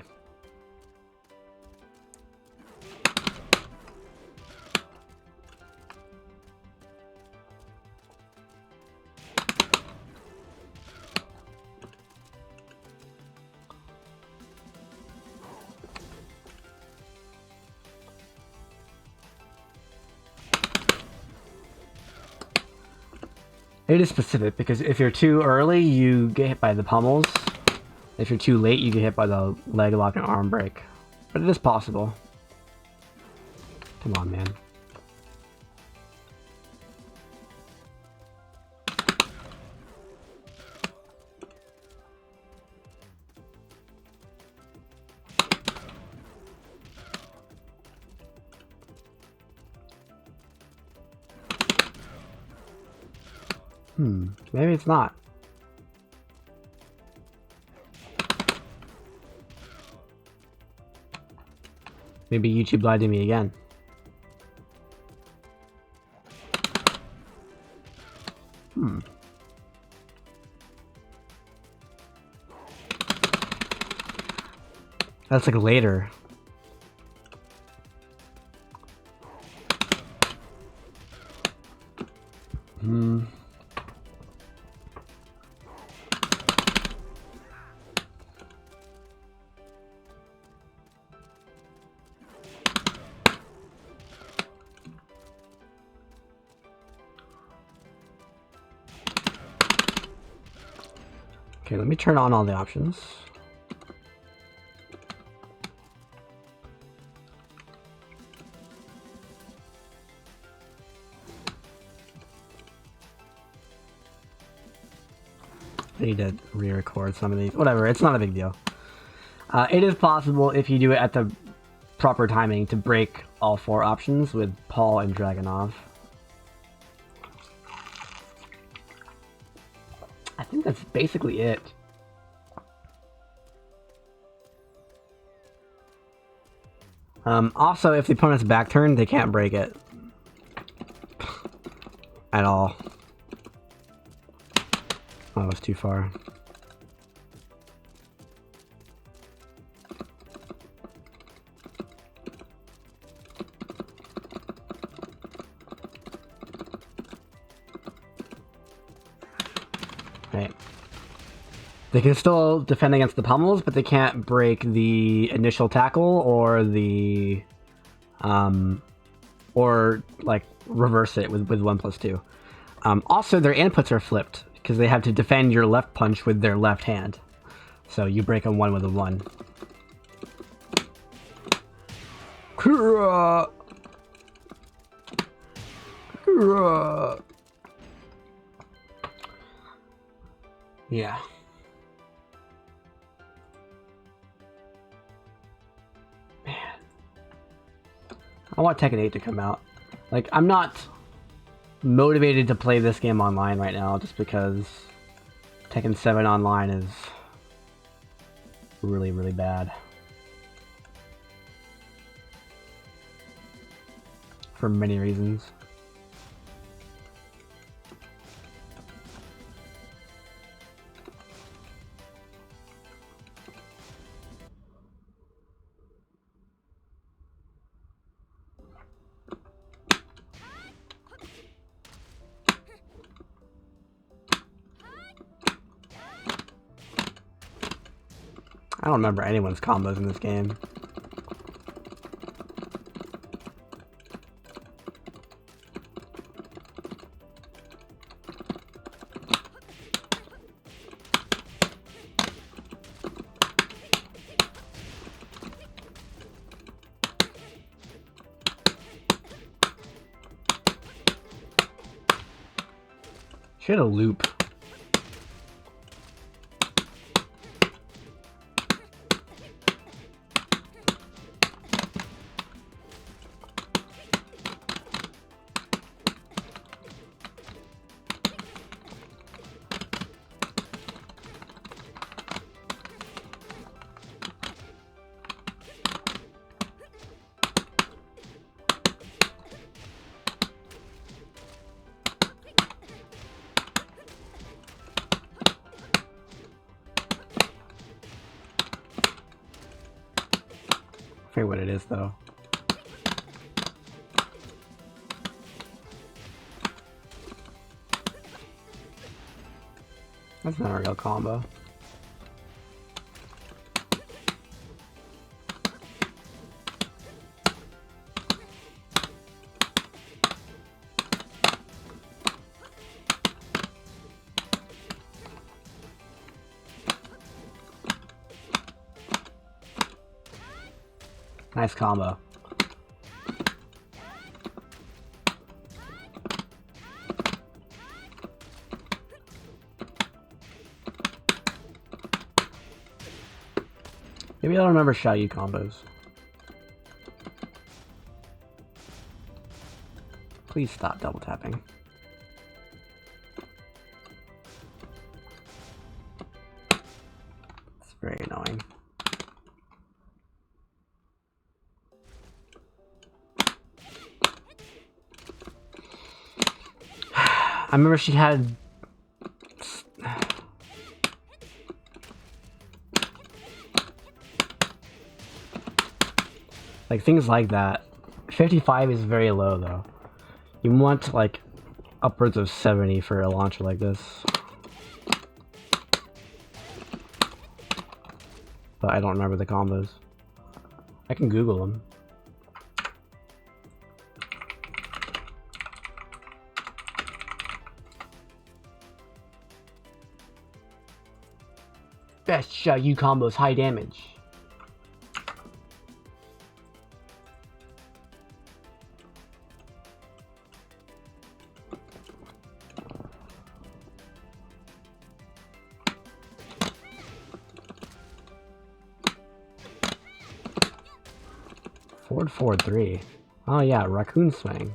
S1: It is specific because if you're too early, you get hit by the pummels. If you're too late, you get hit by the leg lock and arm break. But it is possible. Come on, man. Maybe it's not. Maybe YouTube lied to me again. That's like later. Okay, let me turn on all the options. I need to re-record some of these. Whatever, it's not a big deal. It is possible if you do it at the proper timing to break all four options with Paul and Dragonov. I think that's basically it. Also, if the opponent's back turn, they can't break it. At all. that was too far. Right. They can still defend against the pummels, but they can't break the initial tackle or the or like reverse it with 1+2. Also, their inputs are flipped because they have to defend your left punch with their left hand. So you break a 1 with a 1. Yeah. Man. I want Tekken 8 to come out. Like, I'm not motivated to play this game online right now just because Tekken 7 online is really, really bad. For many reasons. I don't remember anyone's combos in this game. She had a loop. I forget what it is though. That's not a real combo. Nice combo. Maybe I don't remember Xiaoyu combos. Please stop double tapping. It's very annoying. I remember she had like things like that. 55 is very low though. You want like upwards of 70 for a launcher like this. But I don't remember the combos. I can Google them. Best Xiaoyu combos, high damage. Forward 4-3. Oh yeah, raccoon swing.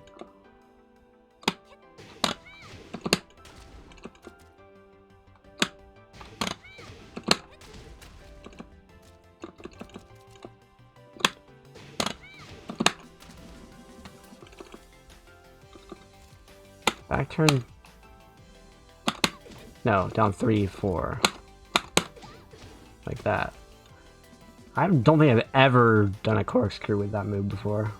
S1: Back turn. No, down 3, 4. Like that. I don't think I've ever done a corkscrew with that move before.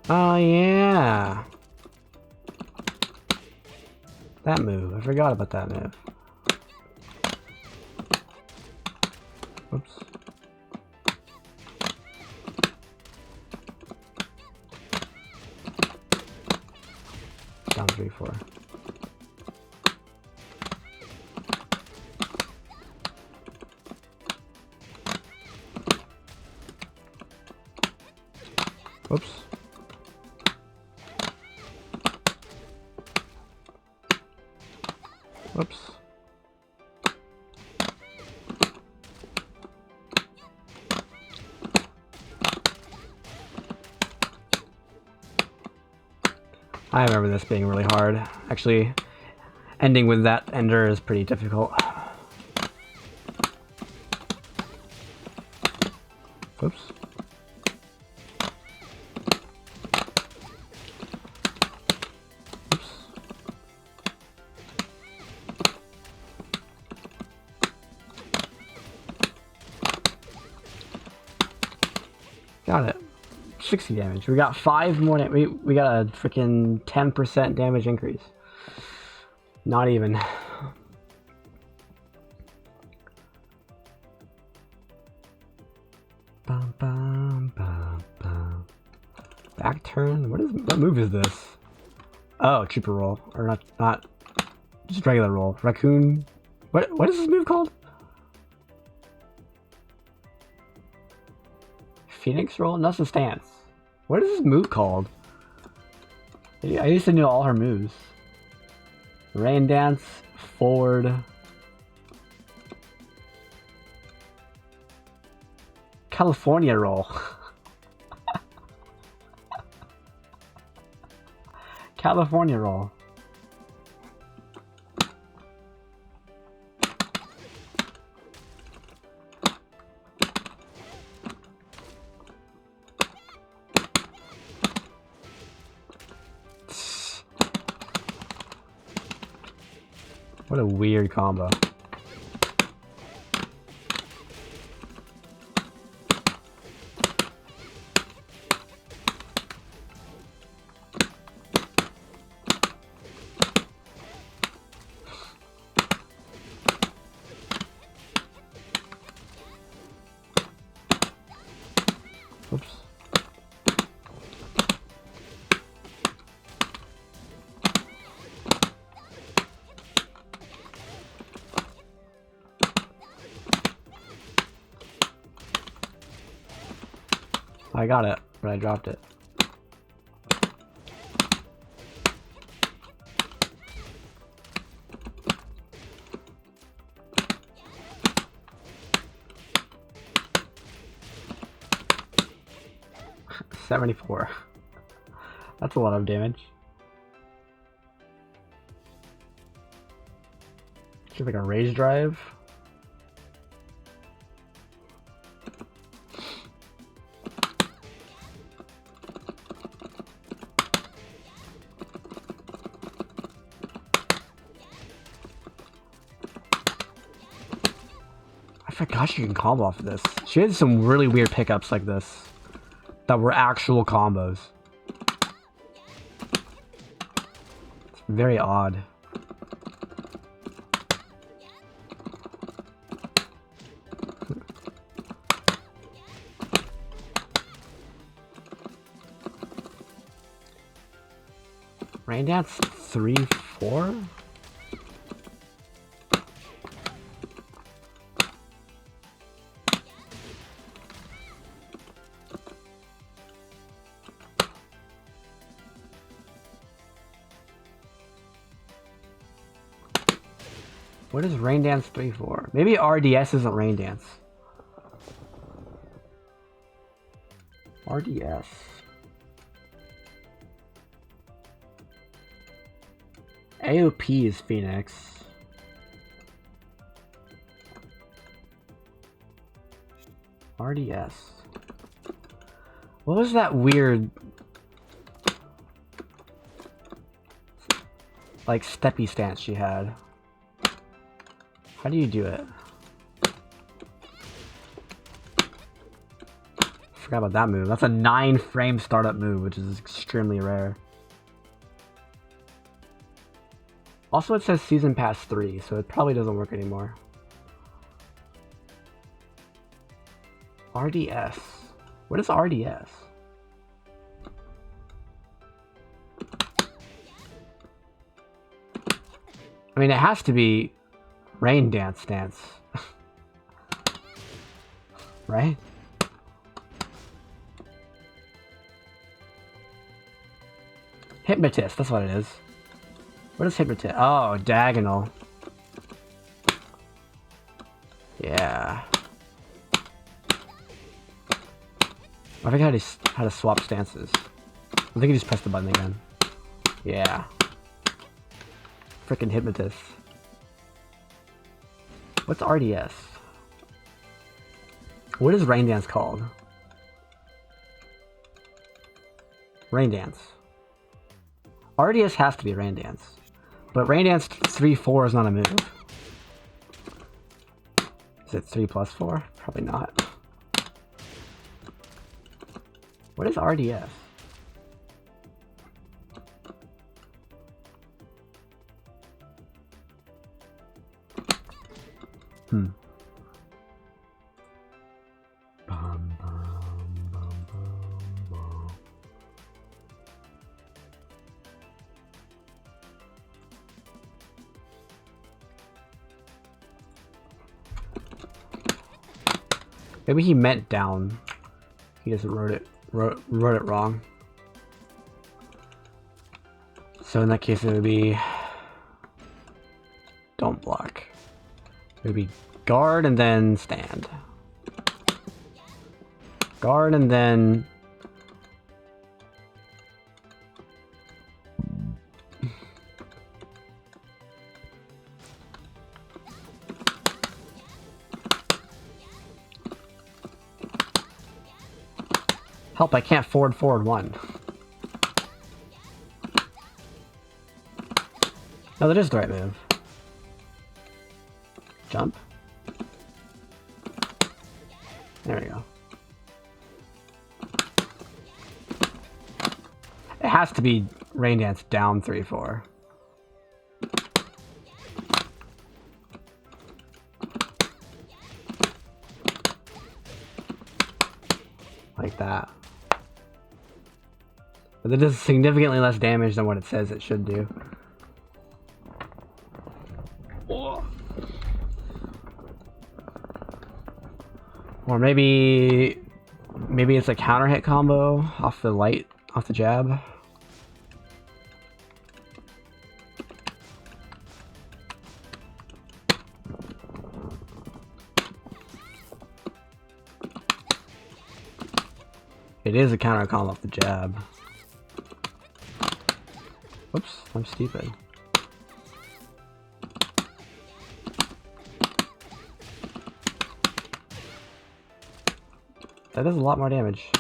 S1: Oh yeah! That move. I forgot about that move. Oops. Down 3, 4. Oops. Whoops. I remember this being really hard. Actually, ending with that ender is pretty difficult. Whoops. Oops. Got it. 60 damage. We got 5 more. We got a freaking 10% damage increase. Not even. Bum, bum, bum, bum. Back turn. What move is this? Oh, trooper roll, or not. Just regular roll. Raccoon. What is this move called? Phoenix roll? That's a stance. What is this move called? I used to know all her moves. Rain dance, forward. California roll. California roll. What a weird combo. Oops. I got it, but I dropped it. $74. That's a lot of damage. Should like a rage drive. I forgot she can combo off of this. She had some really weird pickups like this that were actual combos. It's very odd. Rain dance 3, 4? What is Rain Dance 3 for? Maybe RDS isn't Rain Dance. RDS. AOP is Phoenix. RDS. What was that weird, like, steppy stance she had? How do you do it? Forgot about that move. That's a 9-frame startup move, which is extremely rare. Also, it says Season Pass 3, so it probably doesn't work anymore. RDS. What is RDS? I mean, it has to be Rain Dance Dance. Right? Hypnotist, that's what it is. What is Hypnotist? Oh, Diagonal. Yeah. I forgot how to swap stances. I think you just press the button again. Yeah. Frickin' Hypnotist. What's RDS? What is Rain Dance called? Rain Dance. RDS has to be Rain Dance. But Rain Dance 3-4 is not a move. Is it 3+4? Probably not. What is RDS? Bum, bum, bum, bum, bum. Maybe he meant down. He just wrote it wrong. So in that case, it would be don't block. It would be guard and then stand. Guard and then help, I can't forward 1. No, that is the right move. Jump. There we go. It has to be Rain Dance down 3-4. Like that. But it does significantly less damage than what it says it should do. Or maybe it's a counter hit combo off the jab. It is a counter combo off the jab. Whoops, I'm stupid. That does a lot more damage.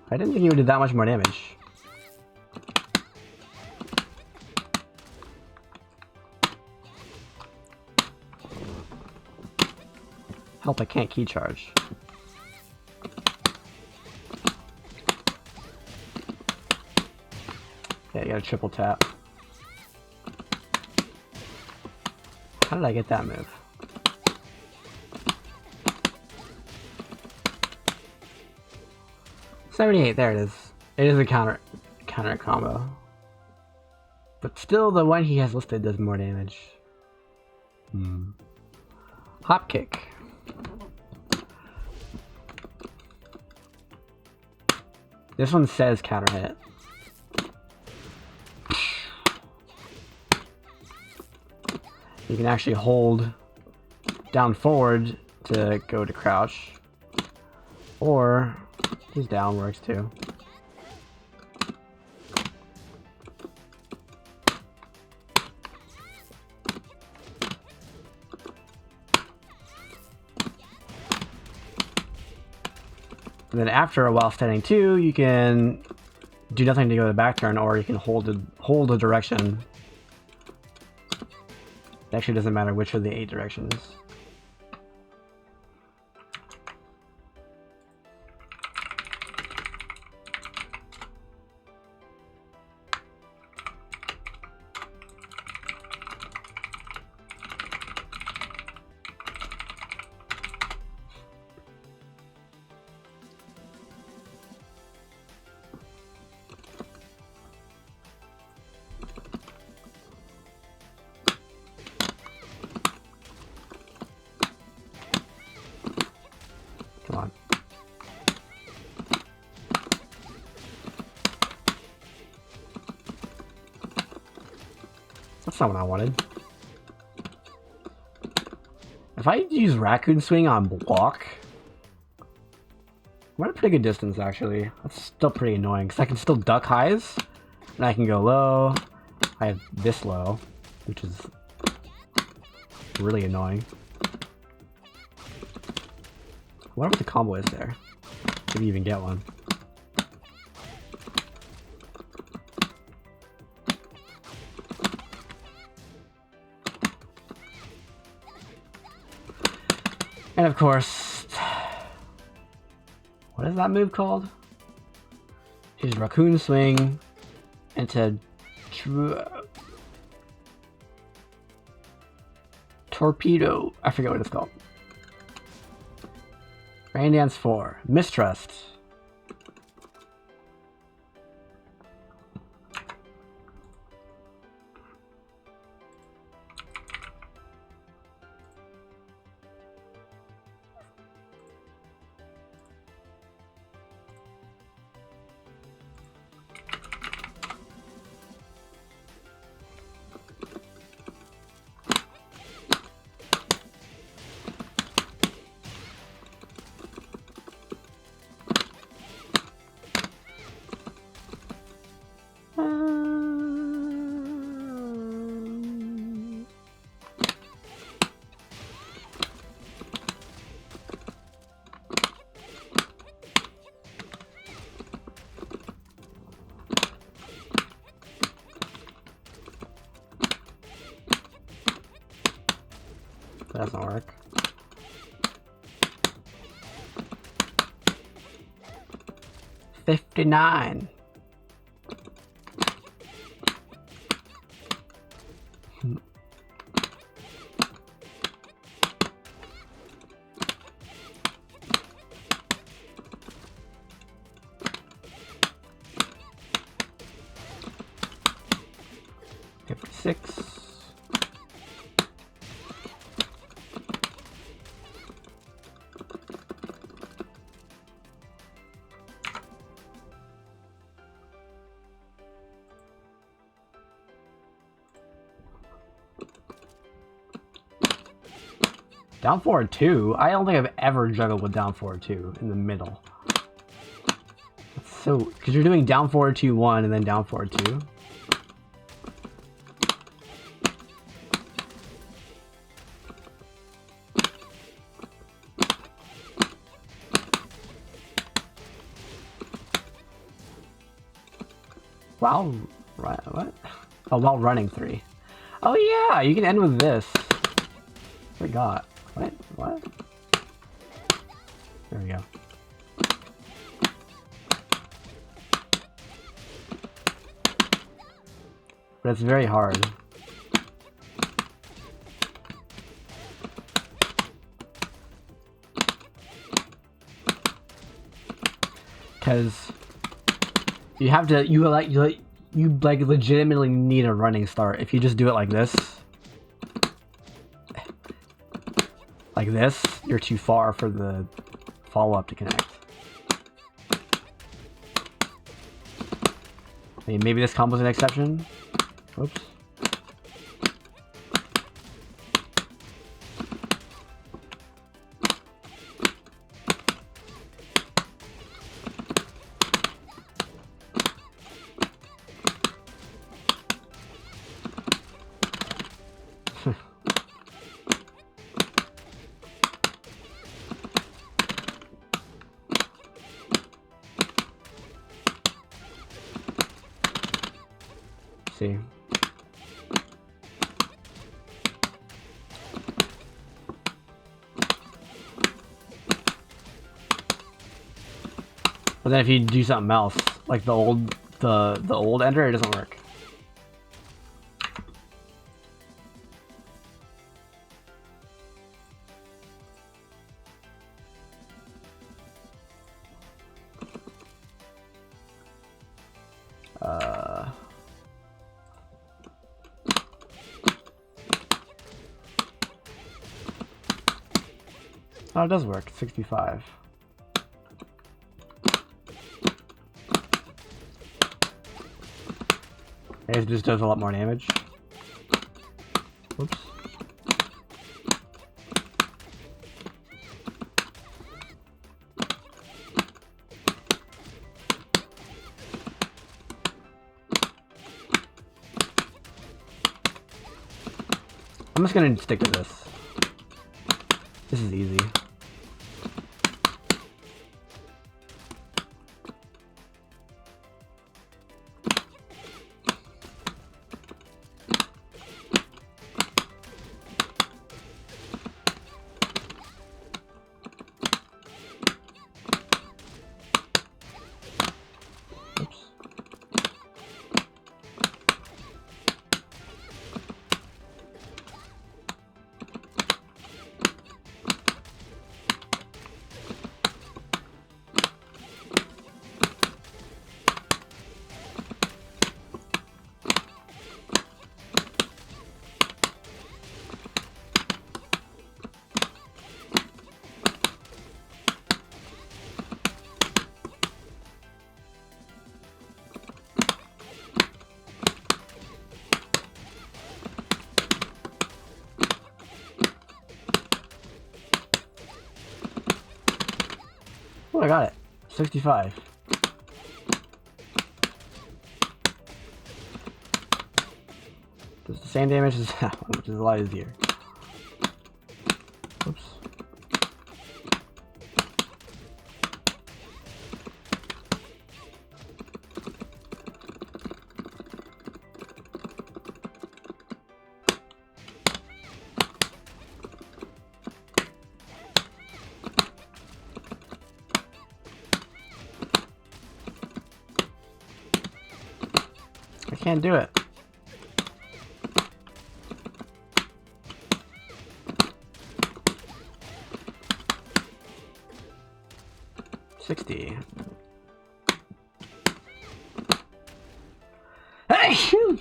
S1: I didn't think you would do that much more damage. Help, I can't key charge. Yeah, you gotta triple tap. How did I get that move? $78, there it is. It is a counter combo. But still, the one he has listed does more damage. Hop kick. This one says counter hit. You can actually hold down forward to go to crouch. Or just down works too. And then after a while standing 2, you can do nothing to go to the back turn, or you can hold a direction. It actually doesn't matter which of the 8 directions. Come on. That's not what I wanted. If I use Raccoon Swing on block, I'm at a pretty good distance actually. That's still pretty annoying because I can still duck highs and I can go low. I have this low, which is really annoying. I wonder what the combo is there. If you even get one. And of course, what is that move called? Use Raccoon Swing into Torpedo. I forget what it's called. Rain Dance 4. Mistrust. That doesn't work. $59. $56. Down forward 2? I don't think I've ever juggled with down forward 2 in the middle. That's so... because you're doing down forward 2 1 and then down forward 2. Wow. What? Oh, while running 3. Oh yeah, you can end with this. Forgot. What? There we go. But it's very hard. Because you have to, you legitimately need a running start. If you just do it like this, you're too far for the follow-up to connect. I mean, maybe this combo's an exception. Oops. see. But then if you do something else, like the old ender, it doesn't work. Oh, it does work. 65. It just does a lot more damage. Oops. I'm just gonna stick to this. This is easy. Oops. Oh, I got it. 65. Does the same damage as that one, which is a lot easier. Oops. I can't do it. $60. Hey! Shoo!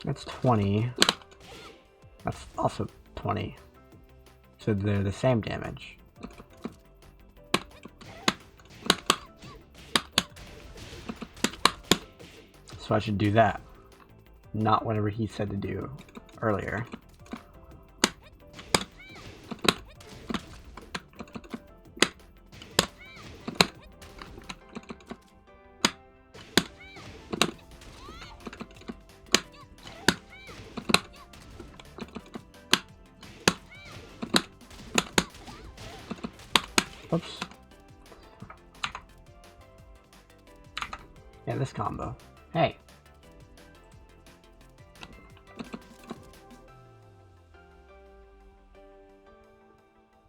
S1: That's 20. That's also 20. So they're the same damage. So I should do that. Not whatever he said to do earlier. Oops. Yeah, this combo. Hey.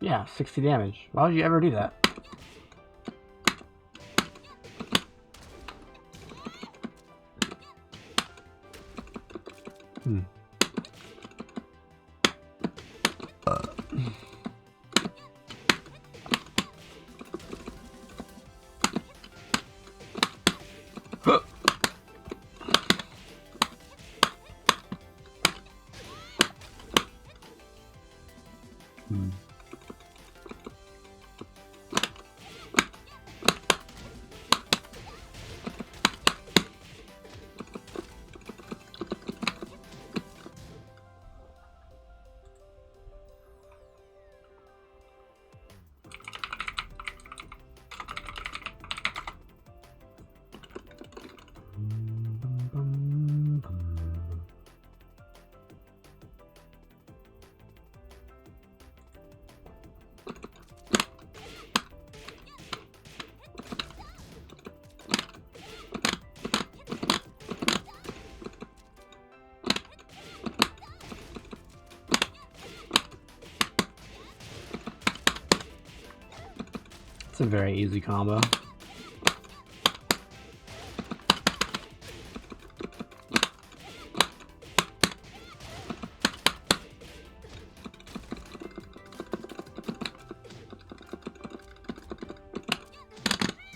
S1: Yeah, 60 damage. Why would you ever do that? a very easy combo.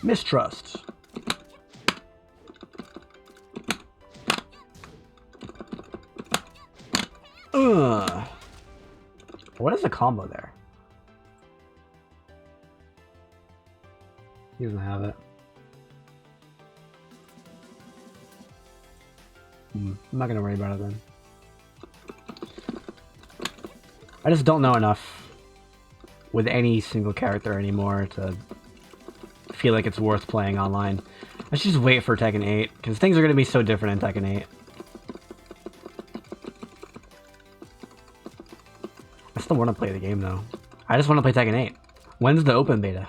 S1: Mistrust. What is the combo there? He doesn't have it. I'm not gonna worry about it then. I just don't know enough with any single character anymore to feel like it's worth playing online. I should just wait for Tekken 8, because things are going to be so different in Tekken 8. I still want to play the game though. I just want to play Tekken 8. When's the open beta?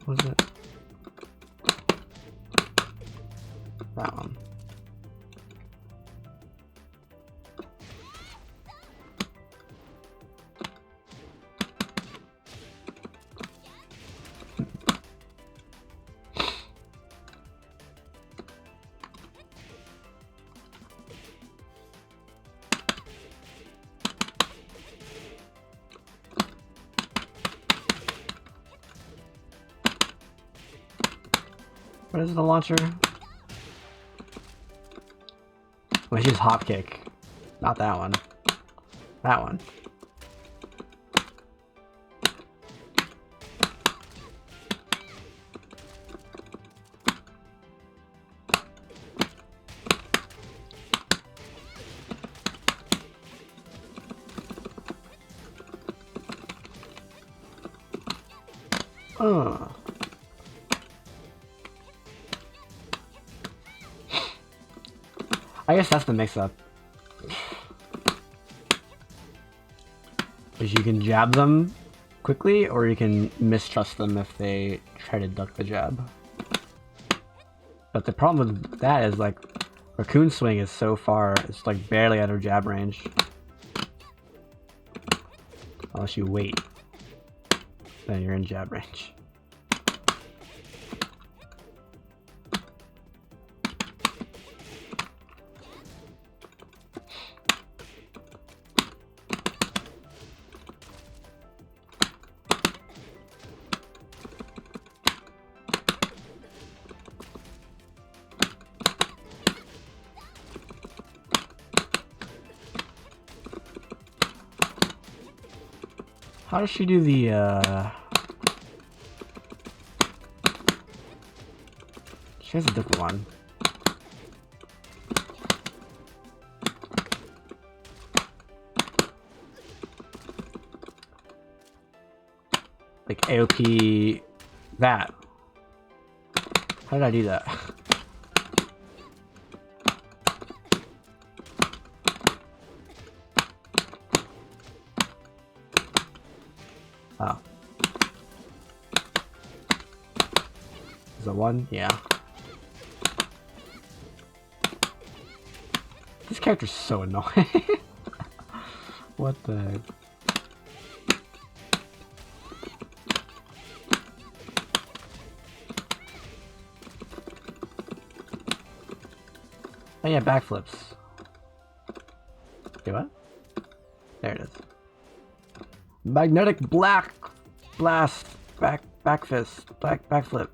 S1: What was it? That one. What is the launcher? Let's use hop kick. Not that one. That one. I guess that's the mix-up. Is you can jab them quickly, or you can mistrust them if they try to duck the jab. But the problem with that is, like, Raccoon Swing is so far, it's like barely out of jab range. Unless you wait, then you're in jab range. How does she do the, She has a different one. Like AOP that. How did I do that? Oh. Is it one? Yeah. This character's so annoying. What the heck? Oh yeah, backflips. Okay, what? There it is. Magnetic black blast, back fist, backflip.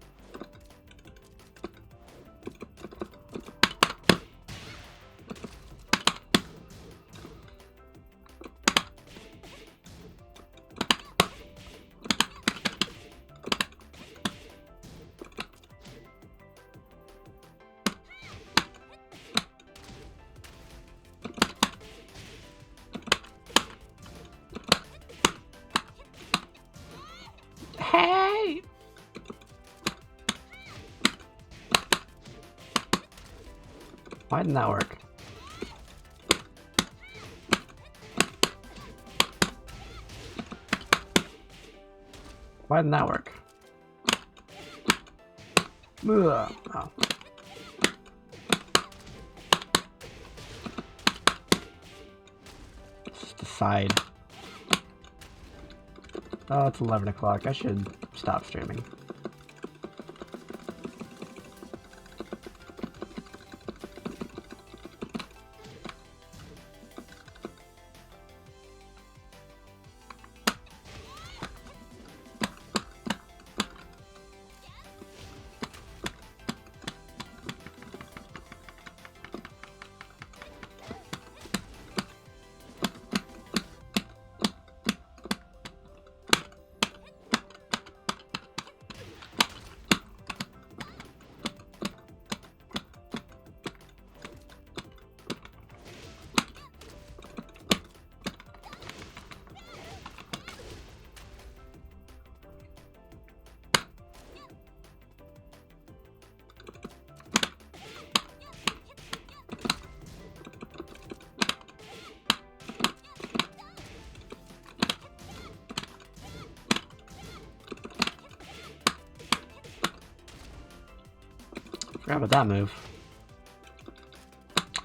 S1: Hey! Why didn't that work? Why didn't that work? Ugh. Oh. Just decide. Oh, it's 11 o'clock. I should stop streaming. Forgot about that move.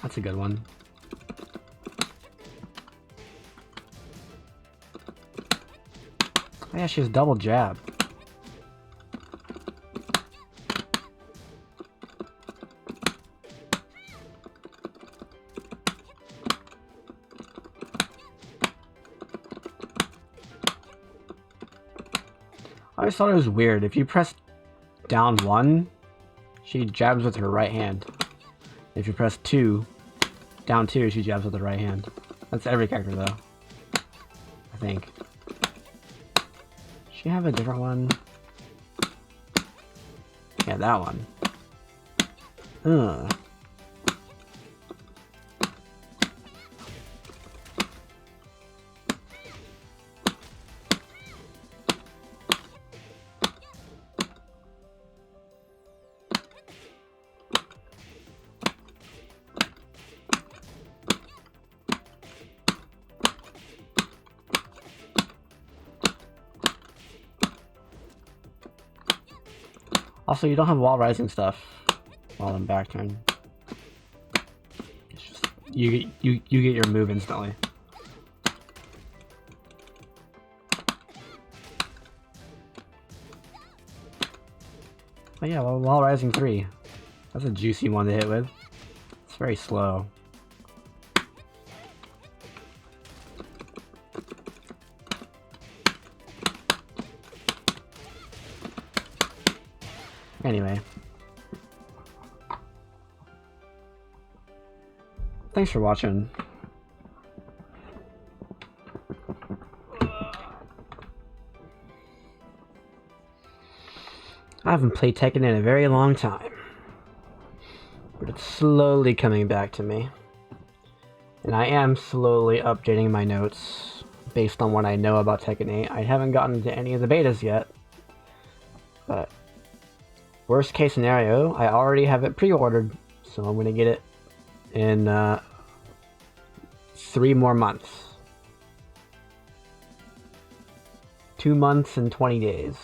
S1: That's a good one. Oh yeah, she has double jab. I always thought it was weird. If you press down 1, she jabs with her right hand. If you press 2, down 2, she jabs with the right hand. That's every character though, I think. She have a different one? Yeah, that one. Ugh. Also, you don't have wall rising stuff while I'm back turn. It's just you get your move instantly. Oh yeah, well, wall rising 3. That's a juicy one to hit with. It's very slow. Anyway. Thanks for watching. I haven't played Tekken in a very long time. But it's slowly coming back to me. And I am slowly updating my notes based on what I know about Tekken 8. I haven't gotten into any of the betas yet. But worst case scenario, I already have it pre-ordered, so I'm gonna get it in 3 more months. 2 months and 20 days.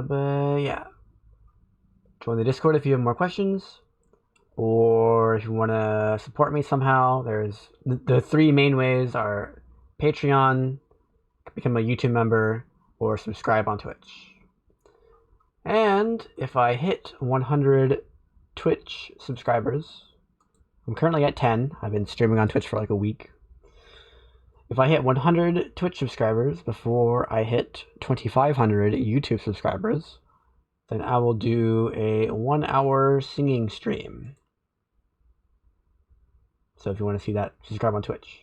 S1: But yeah. Join the Discord if you have more questions. Or if you want to support me somehow, there's the 3 main ways are Patreon, become a YouTube member, or subscribe on Twitch. And if I hit 100 Twitch subscribers, I'm currently at 10. I've been streaming on Twitch for like a week. If I hit 100 Twitch subscribers before I hit 2,500 YouTube subscribers, then I will do a 1-hour singing stream. So if you want to see that, subscribe on Twitch.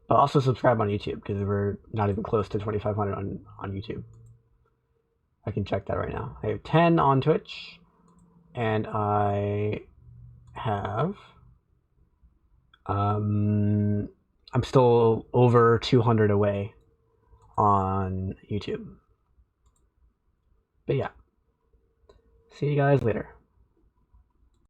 S1: But also subscribe on YouTube, because we're not even close to 2,500 on YouTube. I can check that right now. I have 10 on Twitch, and I have... I'm still over 200 away on YouTube. But yeah. See you guys later.